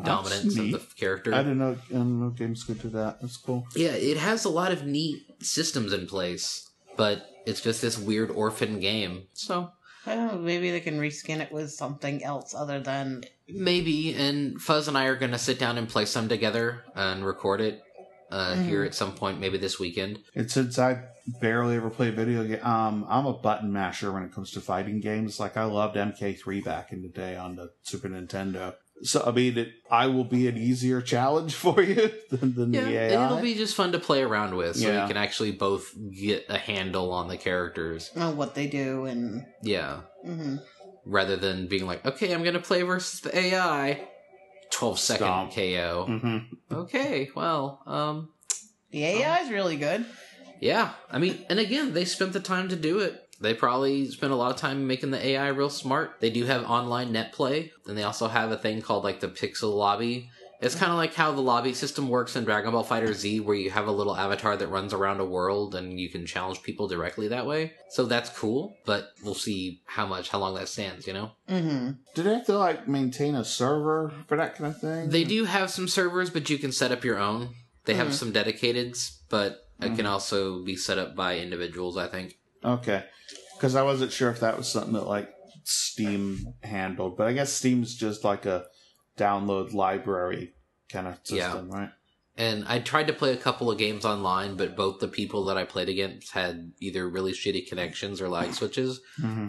dominance of the character.
I didn't know games could do that. That's cool.
Yeah, it has a lot of neat systems in place, but it's just this weird orphan game. So,
I don't know, maybe they can reskin it with something else other than...
Maybe, and Fuzz and I are going to sit down and play some together and record it here at some point, maybe this weekend.
And since I barely ever play video games, I'm a button masher when it comes to fighting games. Like, I loved MK3 back in the day on the Super Nintendo. So, I mean, I will be an easier challenge for you than the AI.
It'll be just fun to play around with, so you can actually both get a handle on the characters.
What they do, and...
Yeah.
Mm-hmm.
Rather than being like, okay, I'm going to play versus the AI. 12-second KO.
Mm-hmm.
Okay, well,
the AI is really good.
Yeah, I mean, and again, they spent the time to do it. They probably spent a lot of time making the AI real smart. They do have online net play, and they also have a thing called, like, the Pixel Lobby. It's kind of like how the lobby system works in Dragon Ball FighterZ, where you have a little avatar that runs around a world, and you can challenge people directly that way. So that's cool, but we'll see how long that stands,
Mm-hmm.
Do they have to, like, maintain a server for that kind of thing?
They do have some servers, but you can set up your own. They have some dedicateds, but it can also be set up by individuals, I think.
Okay. Because I wasn't sure if that was something that, like, Steam handled. But I guess Steam's just like a download library kind of system, right?
And I tried to play a couple of games online, but both the people that I played against had either really shitty connections or lag switches,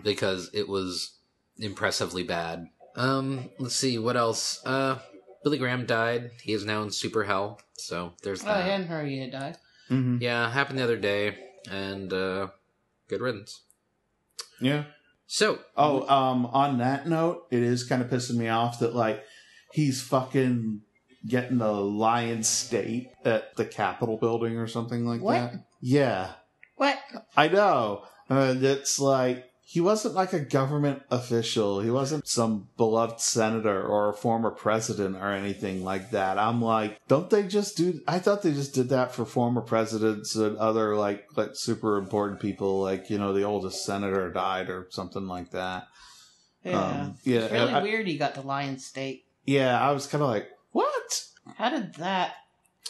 because it was impressively bad. Let's see, what else? Billy Graham died. He is now in Super Hell, so there's that.
I hadn't heard he had died.
Mm-hmm.
Yeah, happened the other day, and good riddance.
Yeah.
So,
on that note, it is kind of pissing me off that, like, he's fucking getting the Lion State at the Capitol building or something like that.
What?
Yeah.
What?
I know. It's like, he wasn't like a government official. He wasn't some beloved senator or a former president or anything like that. I'm like, don't they just do... I thought they just did that for former presidents and other like super important people. Like, you know, the oldest senator died or something like that.
Yeah.
Yeah.
It's really weird he got to Lions State.
Yeah, I was kind of like, what?
How did that...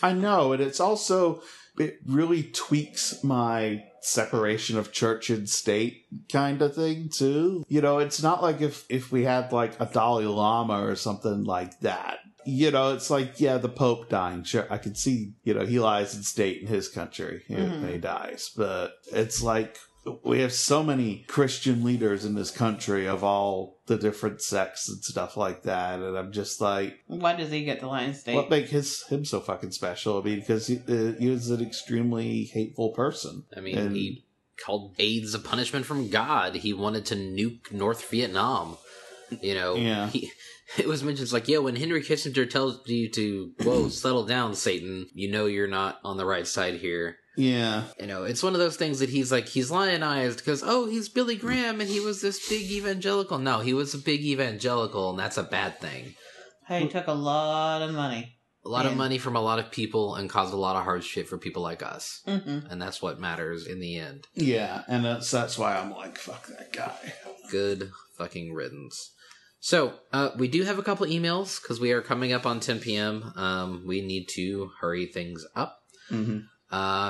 I know, and it's also... It really tweaks my separation of church and state kind of thing, too. You know, it's not like if we had, like, a Dalai Lama or something like that. You know, it's like, yeah, the Pope dying. Sure, I can see, you know, he lies in state in his country when he dies. But it's like... We have so many Christian leaders in this country of all the different sects and stuff like that, and I'm just like...
Why does he get to Lions State?
What makes him so fucking special? I mean, because he was an extremely hateful person.
I mean, he called AIDS a punishment from God. He wanted to nuke North Vietnam. You know, it was mentioned, it's like, yeah, when Henry Kissinger tells you to, whoa, settle down, Satan, you know you're not on the right side here.
Yeah.
You know, it's one of those things that he's like, he's lionized because, oh, he's Billy Graham and he was this big evangelical. No, he was a big evangelical, and that's a bad thing.
He took a lot of money.
A lot of money from a lot of people and caused a lot of hardship for people like us.
Mm-hmm.
And that's what matters in the end.
Yeah, and that's why I'm like, fuck that guy.
Good fucking riddance. So, we do have a couple emails because we are coming up on 10 p.m. We need to hurry things up.
Mm-hmm.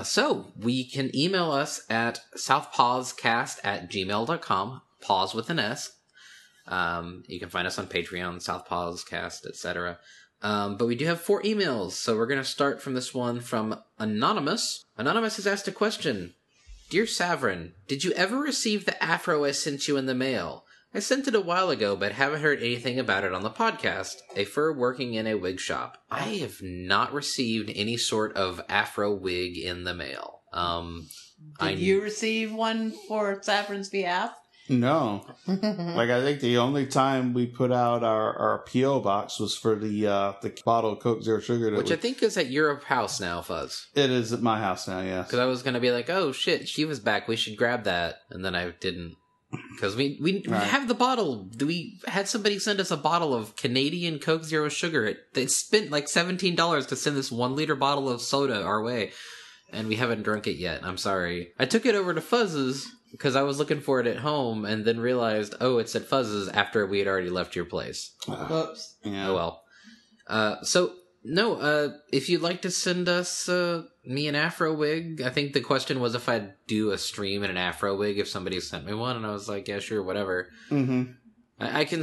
So we can email us at southpawscast@gmail.com, pause with an S. You can find us on Patreon, Southpawscast, etc. But we do have 4 emails, so we're going to start from this one from Anonymous. Anonymous has asked a question. Dear Savrin, did you ever receive the afro I sent you in the mail? I sent it a while ago, but haven't heard anything about it on the podcast. A fur working in a wig shop. I have not received any sort of afro wig in the mail.
Did you receive one for Savrin's behalf?
No. Like, I think the only time we put out our P.O. box was for the bottle of Coke Zero Sugar.
Which I think is at your house now, Fuzz.
It is at my house now, yes.
Because I was going to be like, oh shit, Shiva's back, we should grab that. And then I didn't. Because we have the bottle. We had somebody send us a bottle of Canadian Coke Zero Sugar. They spent like $17 to send this 1 liter bottle of soda our way. And we haven't drunk it yet. I'm sorry. I took it over to Fuzz's because I was looking for it at home and then realized, oh, it's at Fuzz's after we had already left your place.
Whoops.
Yeah.
Oh well. If you'd like to send us me an afro wig, I think the question was if I'd do a stream in an afro wig if somebody sent me one, and I was like, yeah, sure, whatever.
Mm-hmm.
I can,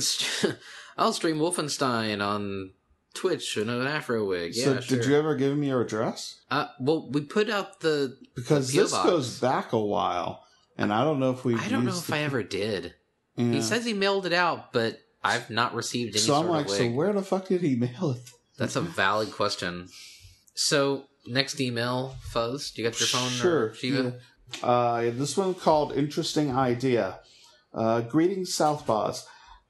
I'll stream Wolfenstein on Twitch in an afro wig. Yeah,
So
sure.
did you ever give me your address?
Well, we put out
Because
PO
this
box.
goes back a while, and I don't know if
I don't know if I ever did.
Yeah.
He says he mailed it out, but I've not received any
So
sort
I'm like,
of wig.
so where the fuck did he mail it?
That's a valid question. So, next email, Fuzz, do you got your phone?
Sure.
Or Shiva?
Yeah. This one called Interesting Idea. Greetings, Southpaws.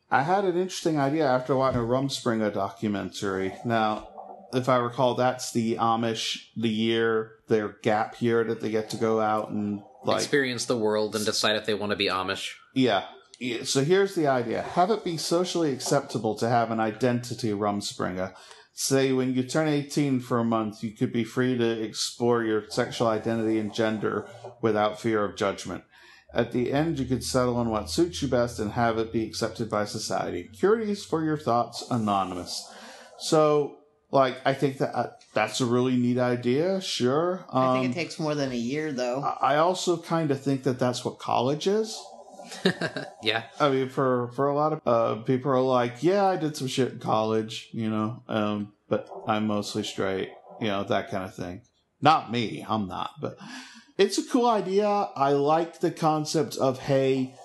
I had an interesting idea after watching a Rumspringa documentary. Now, if I recall, that's the Amish, their gap year that they get to go out and
Experience the world and decide if they want to be Amish.
Yeah. So here's the idea. Have it be socially acceptable to have an identity Rumspringa. Say when you turn 18 for a month, you could be free to explore your sexual identity and gender without fear of judgment. At the end, you could settle on what suits you best and have it be accepted by society. Curious for your thoughts, Anonymous. So, I think that's a really neat idea, sure.
I think it takes more than a year, though.
I also kind of think that that's what college is.
Yeah.
I mean, for a lot of people are like, yeah, I did some shit in college, but I'm mostly straight, that kind of thing. Not me, I'm not, but it's a cool idea. I like the concept of, hey,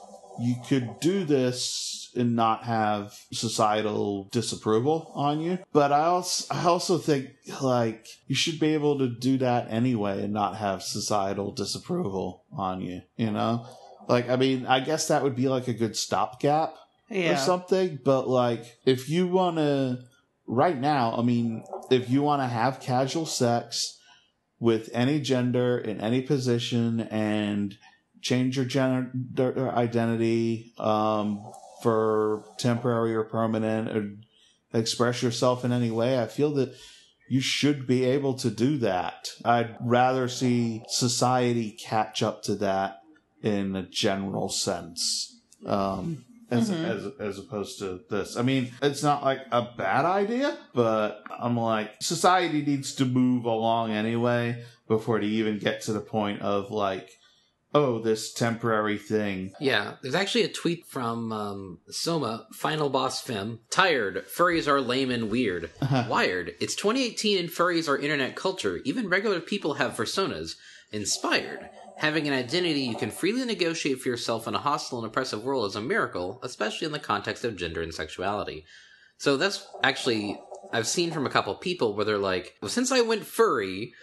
you could do this and not have societal disapproval on you. But I also think, you should be able to do that anyway and not have societal disapproval on you, I guess that would be a good stopgap or something. But if you want to, right now, if you want to have casual sex with any gender in any position and change your gender identity for temporary or permanent, or express yourself in any way, I feel that you should be able to do that. I'd rather see society catch up to that in a general sense, as opposed to this. I mean, it's not like a bad idea, but I'm like, society needs to move along anyway before they even get to the point of like, oh, this temporary thing.
Yeah, there's actually a tweet from Soma, Final Boss Fem. Tired. Furries are lame and weird. Wired. It's 2018 and furries are internet culture. Even regular people have personas. Inspired. Having an identity you can freely negotiate for yourself in a hostile and oppressive world is a miracle, especially in the context of gender and sexuality. So that's actually, I've seen from a couple people where they're like, well, since I went furry...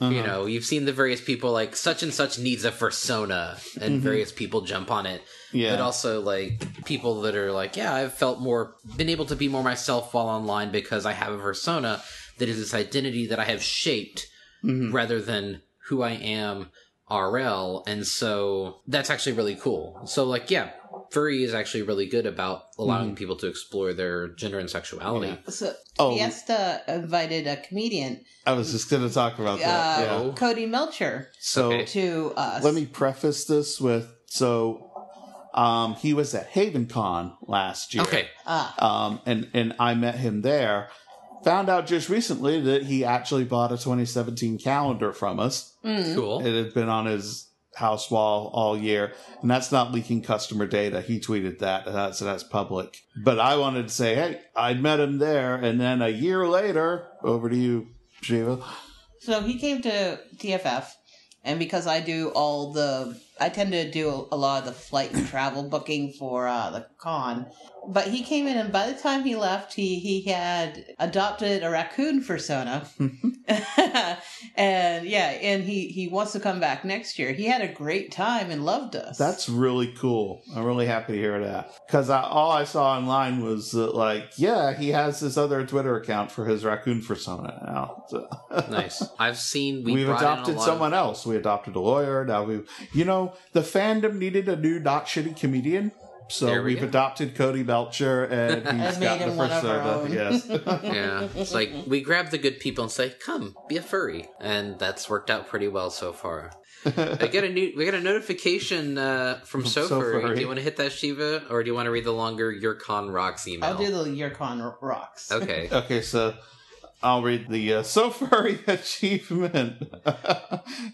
You know, you've seen the various people like such and such needs a persona and various people jump on it. Yeah. But also like people that are like, yeah, I've been able to be more myself while online because I have a persona that is this identity that I have shaped rather than who I am RL. And so that's actually really cool. So like, yeah, furry is actually really good about allowing people to explore their gender and sexuality.
Yeah. So Fiesta invited a comedian.
I was just going to talk about that.
Cody Melcher.
So
to us.
Let me preface this with, he was at HavenCon last year.
Okay.
And I met him there. Found out just recently that he actually bought a 2017 calendar from us.
Cool.
It had been on his house wall all year, and that's not leaking customer data. He tweeted that, so that's public. But I wanted to say, hey, I'd met him there, and then a year later, over to you, Shiva.
So he came to TFF, and because I tend to do a lot of the flight and travel booking for the con. But he came in, and by the time he left, he had adopted a raccoon persona. And he wants to come back next year. He had a great time and loved us.
That's really cool. I'm really happy to hear that. Because all I saw online was he has this other Twitter account for his raccoon persona now. So.
Nice. I've seen...
We've adopted someone else. We adopted a lawyer. Now the fandom needed a new not shitty comedian. So we've adopted Cody Belcher, and he's got the persona. Yes.
Yeah. It's like, we grab the good people and say, come, be a furry. And that's worked out pretty well so far. We got a notification from SoFurry. Do you want to hit that, Shiva? Or do you want to read the longer Your Con Rocks email?
I'll do the Your Con Rocks.
Okay.
Okay, so I'll read the SoFurry achievement.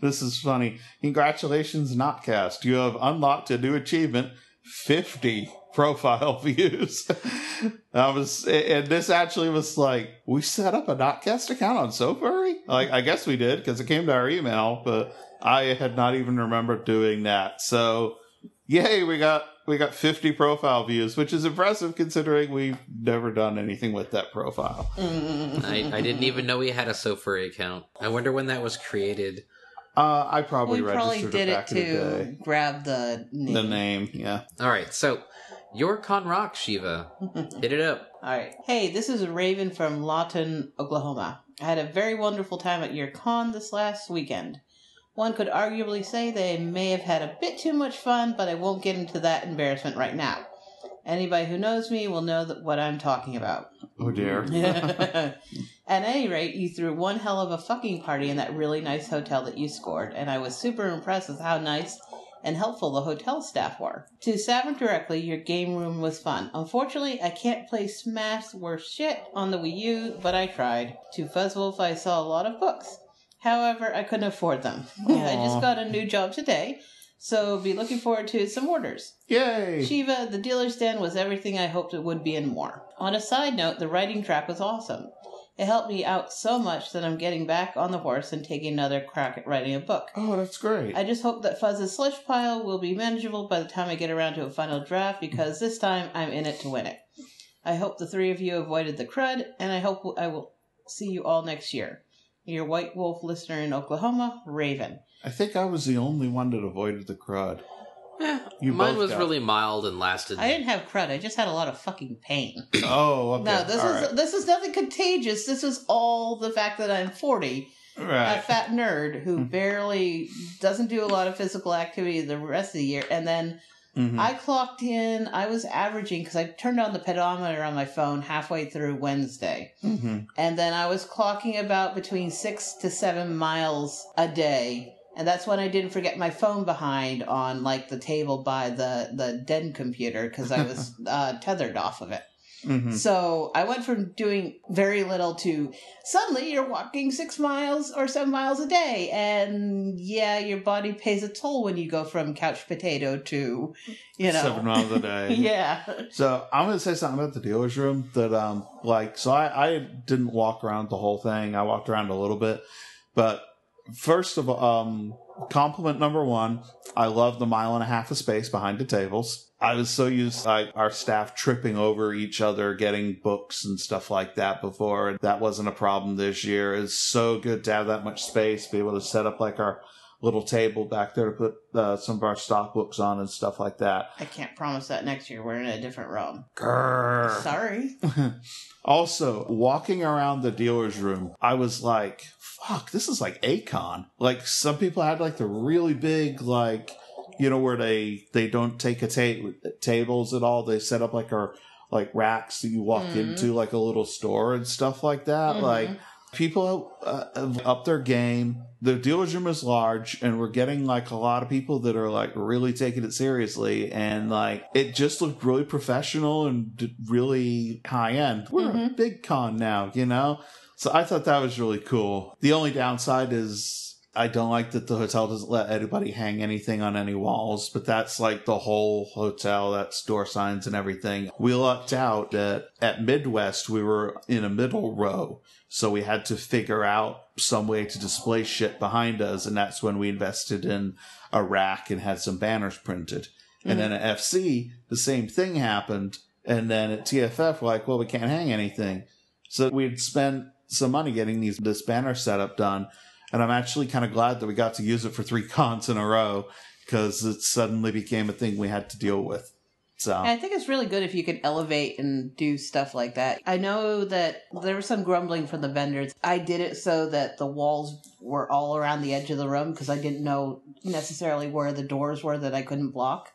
This is funny. Congratulations, Notcast. You have unlocked a new achievement. 50 profile views. And this actually was like, we set up a Notcast account on SoFurry? Like, I guess we did, because it came to our email, but I had not even remembered doing that. So, yay, we got 50 profile views, which is impressive considering we've never done anything with that profile.
I didn't even know we had a SoFurry account. I wonder when that was created.
I probably registered
did
it back in the day.
To grab the name.
The name, yeah.
All right, so Your Con Rock, Shiva. Hit it up.
All right. Hey, this is Raven from Lawton, Oklahoma. I had a very wonderful time at your con this last weekend. One could arguably say they may have had a bit too much fun, but I won't get into that embarrassment right now. Anybody who knows me will know what I'm talking about.
Oh, dear.
At any rate, you threw one hell of a fucking party in that really nice hotel that you scored, and I was super impressed with how nice and helpful the hotel staff were. To Savrin directly, your game room was fun. Unfortunately, I can't play Smash worth shit on the Wii U, but I tried. To Fuzzwolf, I saw a lot of books. However, I couldn't afford them. I just got a new job today, so be looking forward to some orders.
Yay!
Shiva, the dealer's den was everything I hoped it would be and more. On a side note, the writing track was awesome. It helped me out so much that I'm getting back on the horse and taking another crack at writing a book.
Oh, that's great.
I just hope that Fuzz's slush pile will be manageable by the time I get around to a final draft, because this time I'm in it to win it. I hope the three of you avoided the crud, and I hope I will see you all next year. Your White Wolf listener in Oklahoma, Raven.
I think I was the only one that avoided the crud.
Mine was really mild and lasted.
I didn't have crud. I just had a lot of fucking pain.
Oh, okay.
No, this is nothing contagious. This is all the fact that I'm 40 a fat nerd who barely doesn't do a lot of physical activity the rest of the year. And then I clocked in, I was averaging, because I turned on the pedometer on my phone halfway through Wednesday. And then I was clocking about between 6 to 7 miles a day. And that's when I didn't forget my phone behind on like the table by the den computer, because I was tethered off of it. So I went from doing very little to suddenly you're walking 6 miles or 7 miles a day. And yeah, your body pays a toll when you go from couch potato to,
7 miles a day.
Yeah.
So I'm going to say something about the dealer's room that, I didn't walk around the whole thing. I walked around a little bit. But first of all, compliment number one, I love the 1.5 miles of space behind the tables. I was so used to our staff tripping over each other, getting books and stuff like that before. That wasn't a problem this year. It's so good to have that much space, be able to set up like our little table back there to put some of our stock books on and stuff like that.
I can't promise that next year. We're in a different room.
Grrr.
Sorry.
Also, walking around the dealer's room, I was like, fuck, this is like Akon. Like, some people had like the really big, like, where they don't take tables at all. They set up like racks that you walk into, like a little store and stuff like that. Like, people have upped their game. The dealer's room is large, and we're getting like a lot of people that are like really taking it seriously, and like it just looked really professional and really high end. We're a big con now, So I thought that was really cool. The only downside is I don't like that the hotel doesn't let anybody hang anything on any walls, but that's like the whole hotel. That's door signs and everything. We lucked out that at Midwest, we were in a middle row. So we had to figure out some way to display shit behind us. And that's when we invested in a rack and had some banners printed. And then at FC, the same thing happened. And then at TFF, we're like, well, we can't hang anything. So we'd spent some money getting this banner setup done. And I'm actually kind of glad that we got to use it for 3 cons in a row, because it suddenly became a thing we had to deal with. So
I think it's really good if you could elevate and do stuff like that. I know that there was some grumbling from the vendors. I did it so that the walls were all around the edge of the room, because I didn't know necessarily where the doors were that I couldn't block.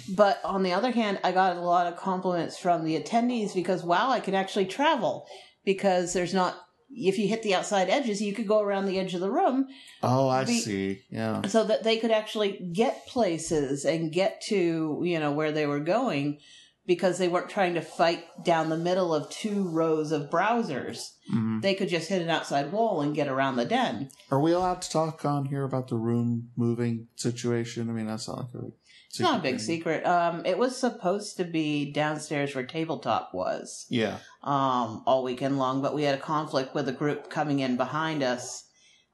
But on the other hand, I got a lot of compliments from the attendees because, wow, I can actually travel, because there's not... If you hit the outside edges, you could go around the edge of the room.
Oh, I see. Yeah.
So that they could actually get places and get to, where they were going, because they weren't trying to fight down the middle of 2 rows of browsers. They could just hit an outside wall and get around the den.
Are we allowed to talk on here about the room moving situation? I mean, that's not like a...
It's not a big secret. It was supposed to be downstairs where tabletop was.
Yeah.
All weekend long, but we had a conflict with a group coming in behind us,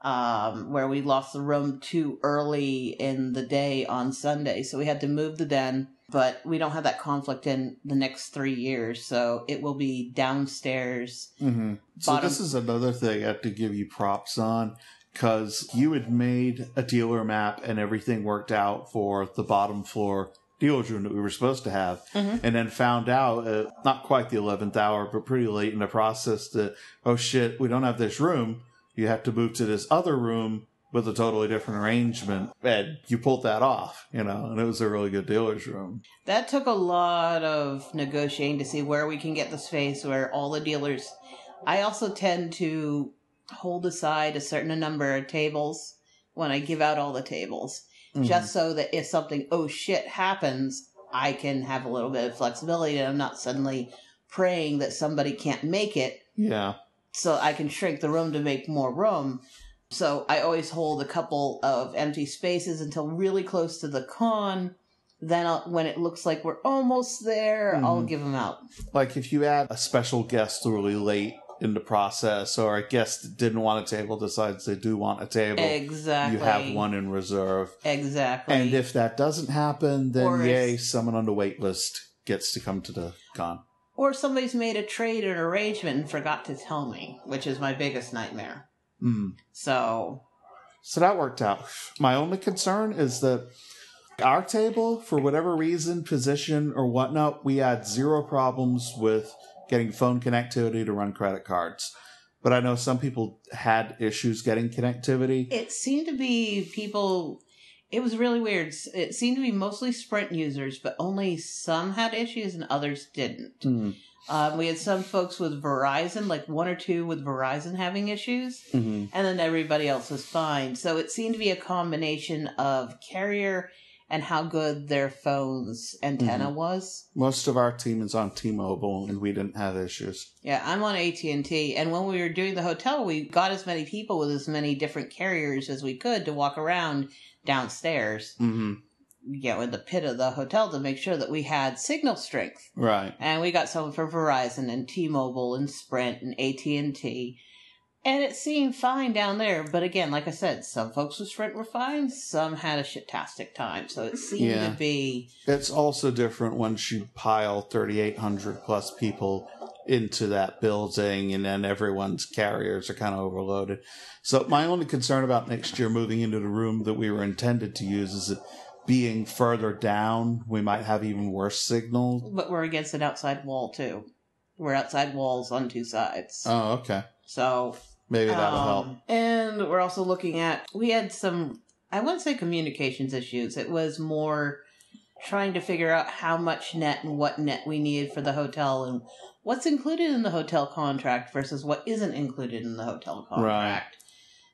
where we lost the room too early in the day on Sunday, so we had to move the den. But we don't have that conflict in the next 3 years, so it will be downstairs.
So this is another thing I have to give you props on. Because you had made a dealer map and everything worked out for the bottom floor dealer's room that we were supposed to have. And then found out, not quite the 11th hour, but pretty late in the process that, oh shit, we don't have this room. You have to move to this other room with a totally different arrangement. And you pulled that off, and it was a really good dealer's room.
That took a lot of negotiating to see where we can get the space where all the dealers... I also tend to hold aside a certain number of tables when I give out all the tables, just so that if something, oh shit, happens, I can have a little bit of flexibility and I'm not suddenly praying that somebody can't make it.
Yeah.
So I can shrink the room to make more room. So I always hold a couple of empty spaces until really close to the con. Then when it looks like we're almost there, I'll give them out.
Like if you add a special guest really late in the process, or a guest that didn't want a table decides they do want a table.
Exactly.
You have one in reserve.
Exactly.
And if that doesn't happen, then yay, someone on the wait list gets to come to the con.
Or somebody's made a trade or arrangement and forgot to tell me, which is my biggest nightmare. So
that worked out. My only concern is that our table, for whatever reason, position or whatnot, we had 0 problems with getting phone connectivity to run credit cards. but I know some people had issues getting connectivity.
It seemed to be people... It was really weird. It seemed to be mostly Sprint users, but only some had issues and others didn't. We had some folks with Verizon, like one or two with Verizon having issues, and then everybody else was fine. So it seemed to be a combination of carrier and how good their phone's antenna was.
Most of our team is on T-Mobile, and we didn't have issues.
Yeah, I'm on AT&T, and when we were doing the hotel, we got as many people with as many different carriers as we could to walk around downstairs, in the pit of the hotel to make sure that we had signal strength.
Right.
And we got someone from Verizon and T-Mobile and Sprint and AT&T. And it seemed fine down there. But again, like I said, some folks with Sprint were fine. Some had a shit-tastic time. So it seemed to be...
It's also different once you pile 3,800 plus people into that building, and then everyone's carriers are kind of overloaded. So my only concern about next year moving into the room that we were intended to use is that being further down, we might have even worse signal.
But we're against an outside wall, too. We're outside walls on two sides.
Oh, okay.
So...
Maybe that'll help.
And we're also looking at... We had some, I wouldn't say communications issues. It was more trying to figure out how much net and what net we needed for the hotel and what's included in the hotel contract versus what isn't included in the hotel contract. Right.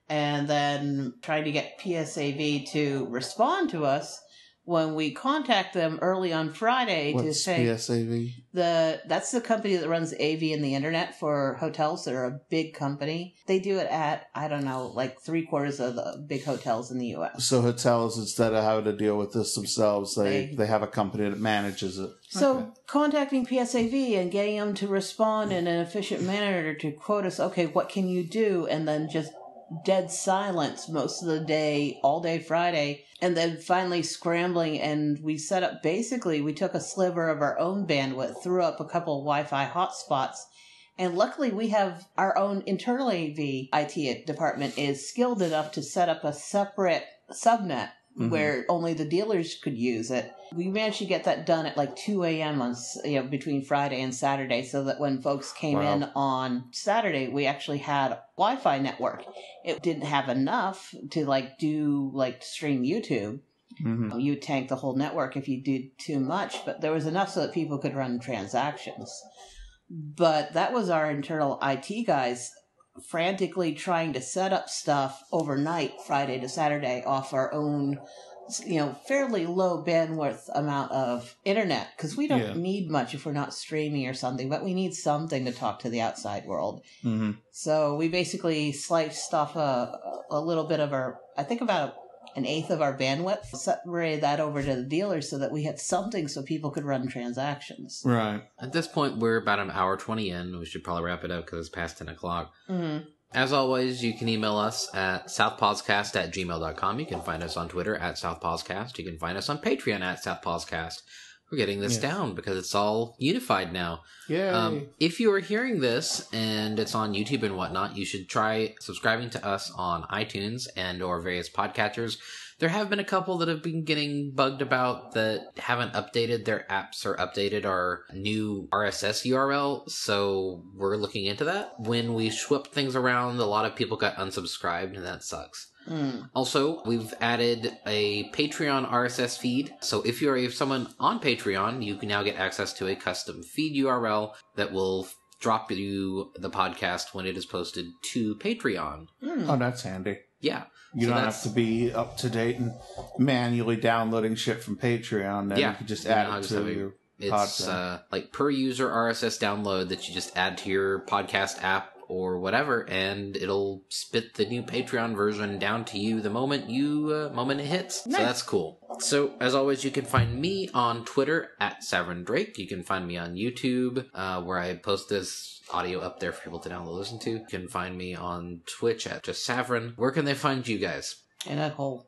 And then trying to get PSAV to respond to us when we contact them early on Friday to say...
What's PSAV?
That's the company that runs AV and the internet for hotels. They're a big company. They do it at, I don't know, like 3/4 of the big hotels in the U.S.
So hotels, instead of having to deal with this themselves, they have a company that manages it.
So contacting PSAV and getting them to respond in an efficient manner to quote us, okay, what can you do? And then just dead silence most of the day, all day Friday, and then finally scrambling, and we set up, basically, we took a sliver of our own bandwidth, threw up a couple of Wi-Fi hotspots, and luckily we have our own internal AV IT department is skilled enough to set up a separate subnet where only the dealers could use it. We managed to get that done at like 2 a.m. on, between Friday and Saturday, so that when folks came in on Saturday, we actually had Wi-Fi network. It didn't have enough to stream YouTube. You tank the whole network if you did too much, but there was enough so that people could run transactions. But that was our internal IT guys frantically trying to set up stuff overnight, Friday to Saturday, off our own, fairly low bandwidth amount of internet, because we don't need much if we're not streaming or something, but we need something to talk to the outside world. So we basically sliced off a little bit of our, I think about an eighth of our bandwidth, separated that over to the dealers so that we had something so people could run transactions.
Right.
At this point, we're about an hour 20 in. We should probably wrap it up because it's past 10 o'clock. As always, you can email us at southpawscast@gmail.com. You can find us on Twitter at southpawscast. You can find us on Patreon at southpawscast. We're getting this down because it's all unified now.
Yay.
If you are hearing this and it's on YouTube and whatnot, you should try subscribing to us on iTunes and or various podcatchers. There have been a couple that have been getting bugged about that haven't updated their apps or updated our new RSS URL, so we're looking into that. When we swept things around, a lot of people got unsubscribed, and that sucks. Also, we've added a Patreon RSS feed. So if you're someone on Patreon, you can now get access to a custom feed URL that will drop you the podcast when it is posted to Patreon.
Oh, that's handy.
Yeah.
You don't have to be up to date and manually downloading shit from Patreon. Then you can just add it to your podcast.
It's like per user RSS download that you just add to your podcast app or whatever, and it'll spit the new Patreon version down to you the moment it hits. Nice. So that's cool. So, as always, you can find me on Twitter at Savrin Drake. You can find me on YouTube, where I post this audio up there for people to download and listen to. You can find me on Twitch at just Savrin. Where can they find you guys? In that hole.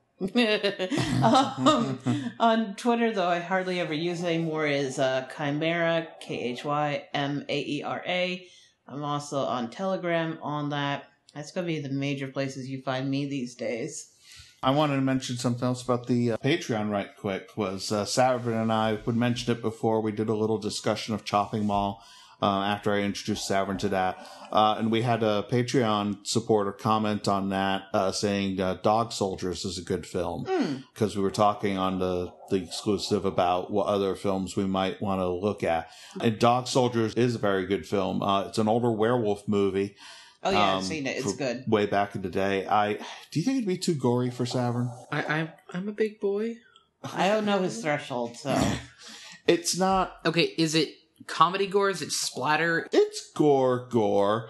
On Twitter, though, I hardly ever use it anymore, is Chimera, Chymaera. I'm also on Telegram on that. That's going to be the major places you find me these days. I wanted to mention something else about the Patreon right quick. Was Savrin and I would mention it before. We did a little discussion of Chopping Mall.
after I introduced Savrin to that. And we had a Patreon supporter comment on that, saying Dog Soldiers is a good film. Because we were talking on the exclusive about what other films we might want to look at. And Dog Soldiers is a very good film. It's an older werewolf movie.
Oh, yeah, I've seen it. It's good.
Way back in the day. Do you think it'd be too gory for Savrin?
I'm a big boy.
I don't know his threshold, so...
It's not...
Okay, is it comedy gore? Is it splatter?
It's gore,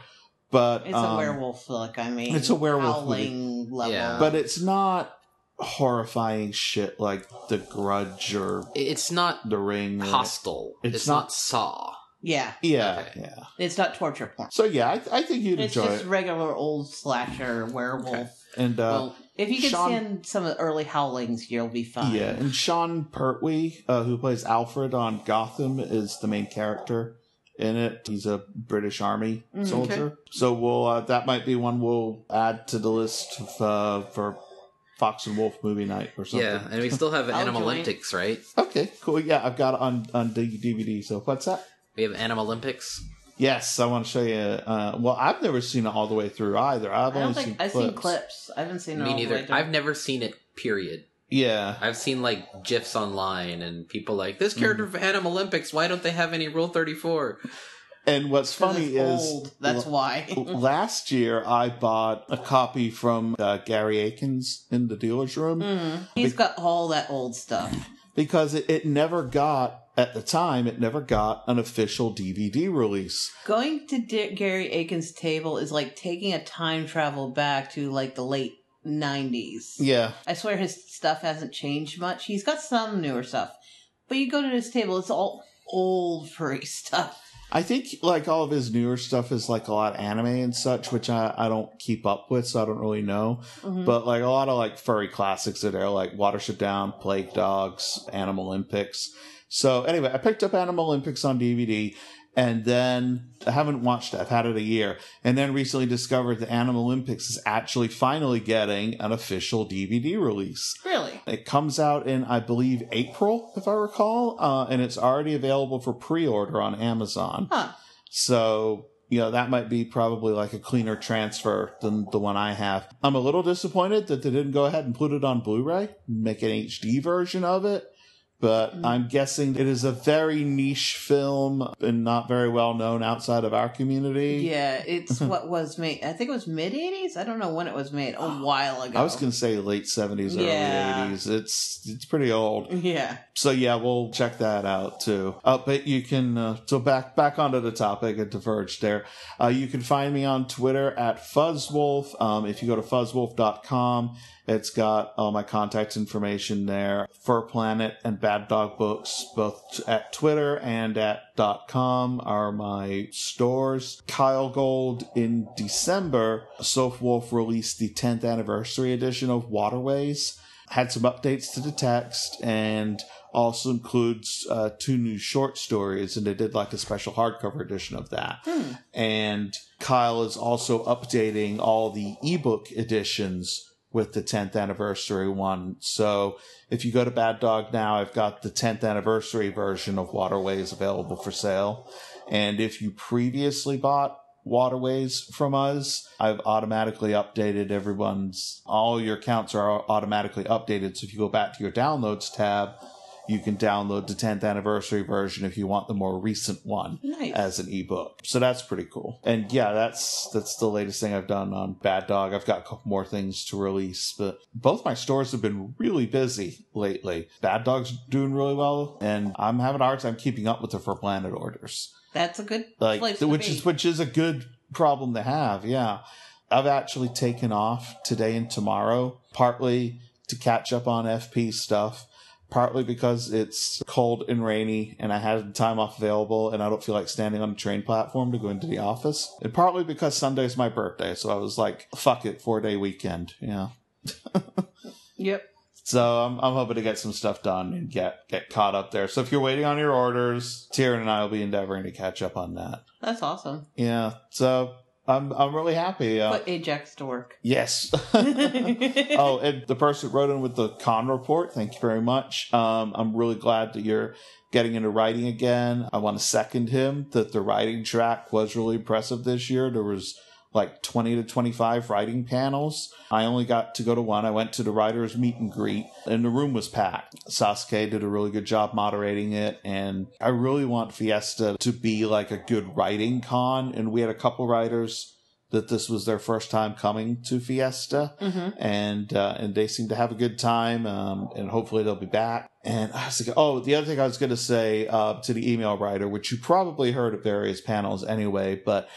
but...
It's a werewolf flick, I mean.
It's a werewolf
howling level.
Yeah.
But it's not horrifying shit like The Grudge or...
It's not
The Ring.
Hostel. It's not Saw.
Yeah.
Yeah,
Okay.
yeah.
It's not torture porn.
So yeah, I think you'd
It's
enjoy
just
it.
regular old slasher werewolf.
Okay. And
Well,
If you can
Sean-
stand some of the early howlings, you'll be fine.
yeah, and Sean Pertwee, who plays Alfred on Gotham, is the main character in it. He's a British Army soldier.
Okay.
So we'll that might be one we'll add to the list for Fox and Wolf movie night or something.
yeah, and we still have
I'll
Animal
join.
Olympics, right?
Okay, cool. Yeah, I've got it on DVD. So what's that?
We have Animal Olympics.
Yes, I want to show you. Well, I've never seen it all the way through either. I've
I
only
don't think I've seen clips. I haven't seen it
Me
all the way
neither.
through.
I've never seen it, period.
Yeah.
I've seen, like, GIFs online and people like, this character of Animal Olympics, why don't they have any Rule 34?
And what's
'Cause
funny
it's
is...
old. That's why.
last year, I bought a copy from Gary Akins in the dealer's room.
He's got all that old stuff.
Because it never got... At the time, it never got an official DVD release.
Going to Gary Aiken's table is like taking a time travel back to like the late 90s.
Yeah.
I swear his stuff hasn't changed much. He's got some newer stuff. But you go to his table, it's all old furry stuff.
I think, like, all of his newer stuff is, like, a lot of anime and such, which I don't keep up with, so I don't really know. But, like, a lot of, like, furry classics that are, like, Watership Down, Plague Dogs, Animal Olympics. So, anyway, I picked up Animal Olympics on DVD, and then I haven't watched it. I've had it a year. And then recently discovered that Animal Olympics is actually finally getting an official DVD release.
Really?
It comes out in, I believe, April, if I recall, and it's already available for pre-order on Amazon.
Huh.
So, you know, that might be probably like a cleaner transfer than the one I have. I'm a little disappointed that they didn't go ahead and put it on Blu-ray, make an HD version of it. But I'm guessing it is a very niche film and not very well known outside of our community.
Yeah, it's what was made. I think it was mid-80s? I don't know when it was made. A while ago.
I was going to say late 70s,
Yeah.
early 80s. It's pretty old.
Yeah.
So yeah, we'll check that out too. But you can so back onto the topic at Diverge there. You can find me on Twitter at Fuzzwolf. If you go to fuzzwolf.com, it's got all my contact information there. Fur Planet and Bad Dog Books, both at Twitter and at .com, are my stores. Kyle Gold in December, Soap Wolf released the 10th anniversary edition of Waterways. Had some updates to the text and also includes 2 new short stories, and they did like a special hardcover edition of that. And Kyle is also updating all the ebook editions with the 10th anniversary one. So if you go to Bad Dog now, I've got the 10th anniversary version of Waterways available for sale. And if you previously bought Waterways from us, I've automatically updated all your accounts are automatically updated. So if you go back to your downloads tab, you can download the 10th anniversary version if you want the more recent one as an ebook. So that's pretty cool. And yeah, that's the latest thing I've done on Bad Dog. I've got a couple more things to release, but both my stores have been really busy lately. Bad Dog's doing really well, and I'm having a hard time keeping up with the For Planet orders.
That's a good
Like,
place to be.
which is a good problem to have, yeah. I've actually taken off today and tomorrow, partly to catch up on FP stuff, partly because it's cold and rainy and I had time off available and I don't feel like standing on a train platform to go into the office. And partly because Sunday's my birthday, so I was like, fuck it, 4-day weekend, yeah.
Yep.
So I'm hoping to get some stuff done and get caught up there. So if you're waiting on your orders, Tyrion and I will be endeavoring to catch up on that.
That's awesome.
Yeah, so I'm really happy.
Put Ajax to work.
Yes. Oh, and the person wrote in with the con report, thank you very much. I'm really glad that you're getting into writing again. I want to second him that the writing track was really impressive this year. There was like 20 to 25 writing panels. I only got to go to one. I went to the writers meet and greet, and the room was packed. Sasuke did a really good job moderating it, and I really want Fiesta to be like a good writing con. And we had a couple writers that this was their first time coming to Fiesta, and they seem to have a good time, and hopefully they'll be back. And I was like, the other thing I was going to say to the email writer, which you probably heard at various panels anyway, but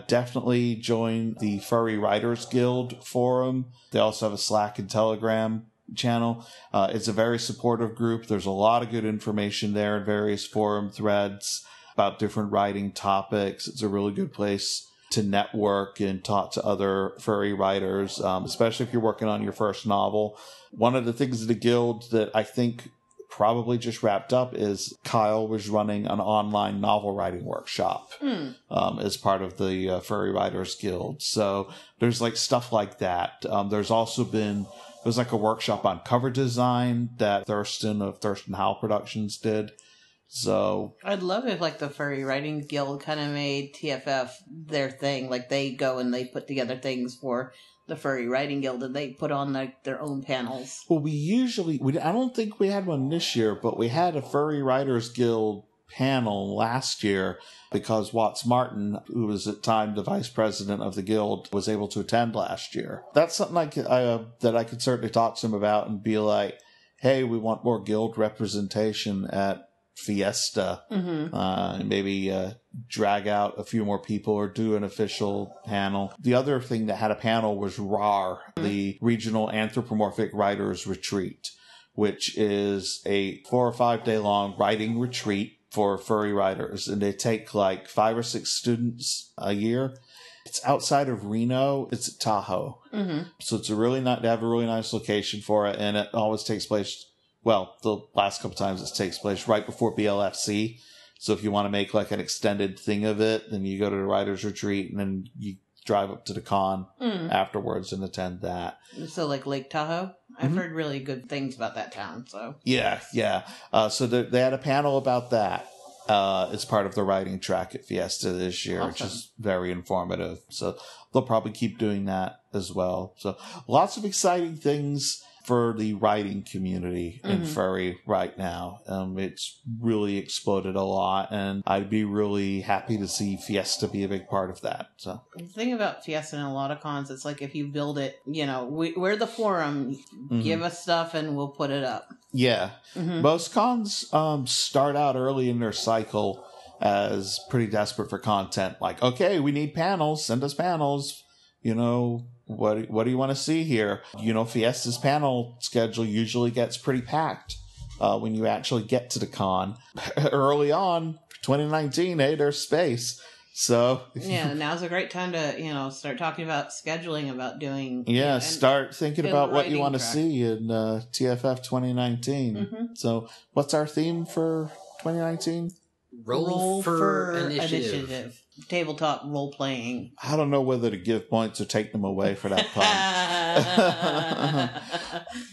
definitely join the Furry Writers Guild forum. They also have a Slack and Telegram channel. It's a very supportive group. There's a lot of good information there in various forum threads about different writing topics. It's a really good place to network and talk to other furry writers, especially if you're working on your first novel. One of the things of the guild that I think probably just wrapped up is Kyle was running an online novel writing workshop as part of the Furry Writers Guild. So there's like stuff like that. There's also there's like a workshop on cover design that Thurston of Thurston Howell Productions did. So
I'd love if like the Furry Writing Guild kind of made TFF their thing. Like they go and they put together things for the Furry Writing Guild and they put on like their own panels.
Well, I don't think we had one this year, but we had a Furry Writers Guild panel last year because Watts Martin, who was at the time the vice president of the guild, was able to attend last year. That's something that I could certainly talk to him about and be like, hey, we want more guild representation at Fiesta, and maybe drag out a few more people or do an official panel. The other thing that had a panel was RAR, the Regional Anthropomorphic Writers Retreat, which is a 4 or 5 day long writing retreat for furry writers, and they take like 5 or 6 students a year. It's outside of Reno. It's at Tahoe, so it's they have a really nice location for it, and it always takes place. Well, the last couple times it takes place right before BLFC. So if you want to make like an extended thing of it, then you go to the writer's retreat and then you drive up to the con afterwards and attend that.
So like Lake Tahoe? I've heard really good things about that town. So
Yeah. So they had a panel about that as part of the writing track at Fiesta this year, which is very informative. So they'll probably keep doing that as well. So lots of exciting things for the writing community in furry right now. It's really exploded a lot, and I'd be really happy to see Fiesta be a big part of that. So
the thing about Fiesta and a lot of cons, it's like if you build it, we're the forum, give us stuff and we'll put it up.
Yeah. Most cons start out early in their cycle as pretty desperate for content. Like, okay, we need panels, send us panels. What do you want to see here? Fiesta's panel schedule usually gets pretty packed when you actually get to the con. Early on, 2019, hey, there's space. So
yeah, now's a great time to start talking about scheduling, about doing
start thinking about what you want to see in TFF 2019. So what's our theme for 2019?
Roll for initiative.
Tabletop role playing.
I don't know whether to give points or take them away for that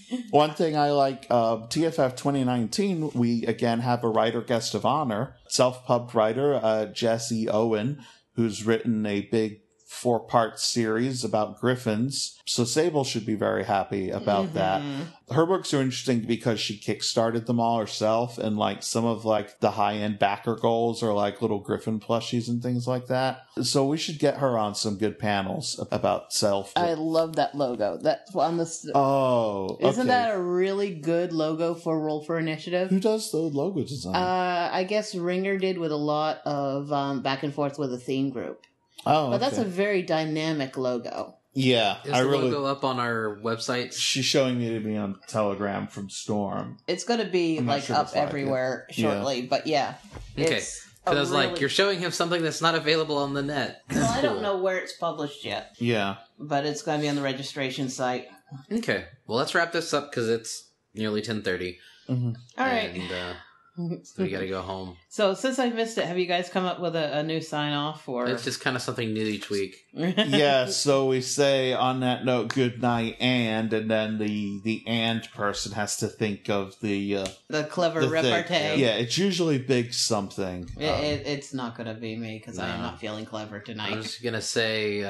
pun. One thing I like, TFF 2019, we again have a writer guest of honor, self-pub writer Jesse Owen, who's written a big 4-part series about griffins. So Sable should be very happy about that. Her books are interesting because she kickstarted them all herself, and like some of like the high-end backer goals are like little griffin plushies and things like that. So we should get her on some good panels about self.
I love that logo. That's on the. Isn't that a really good logo for Roll for Initiative?
Who does the logo design?
I guess Ringer did with a lot of back and forth with a theme group.
Oh,
but that's a very dynamic logo.
Yeah,
is the logo up on our website?
She's showing me to be on Telegram from Storm.
It's going to be like up everywhere shortly, but yeah.
Okay, because I was like, you're showing him something that's not available on the net.
Well, I don't know where it's published yet.
Yeah,
but it's going to be on the registration site.
Okay, well let's wrap this up because it's nearly 10:30.
All right.
And So we got to go home.
So since I missed it, have you guys come up with a new sign off? Or
It's just kind of something new each week.
Yeah, so we say on that note, good night, and then the and person has to think of the
clever
the thing.
repartee.
Yeah, it's usually big something.
It's not going to be me because I am
No.
not feeling clever tonight.
I'm just going to say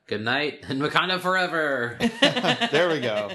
good night and Wakanda forever.
There we go.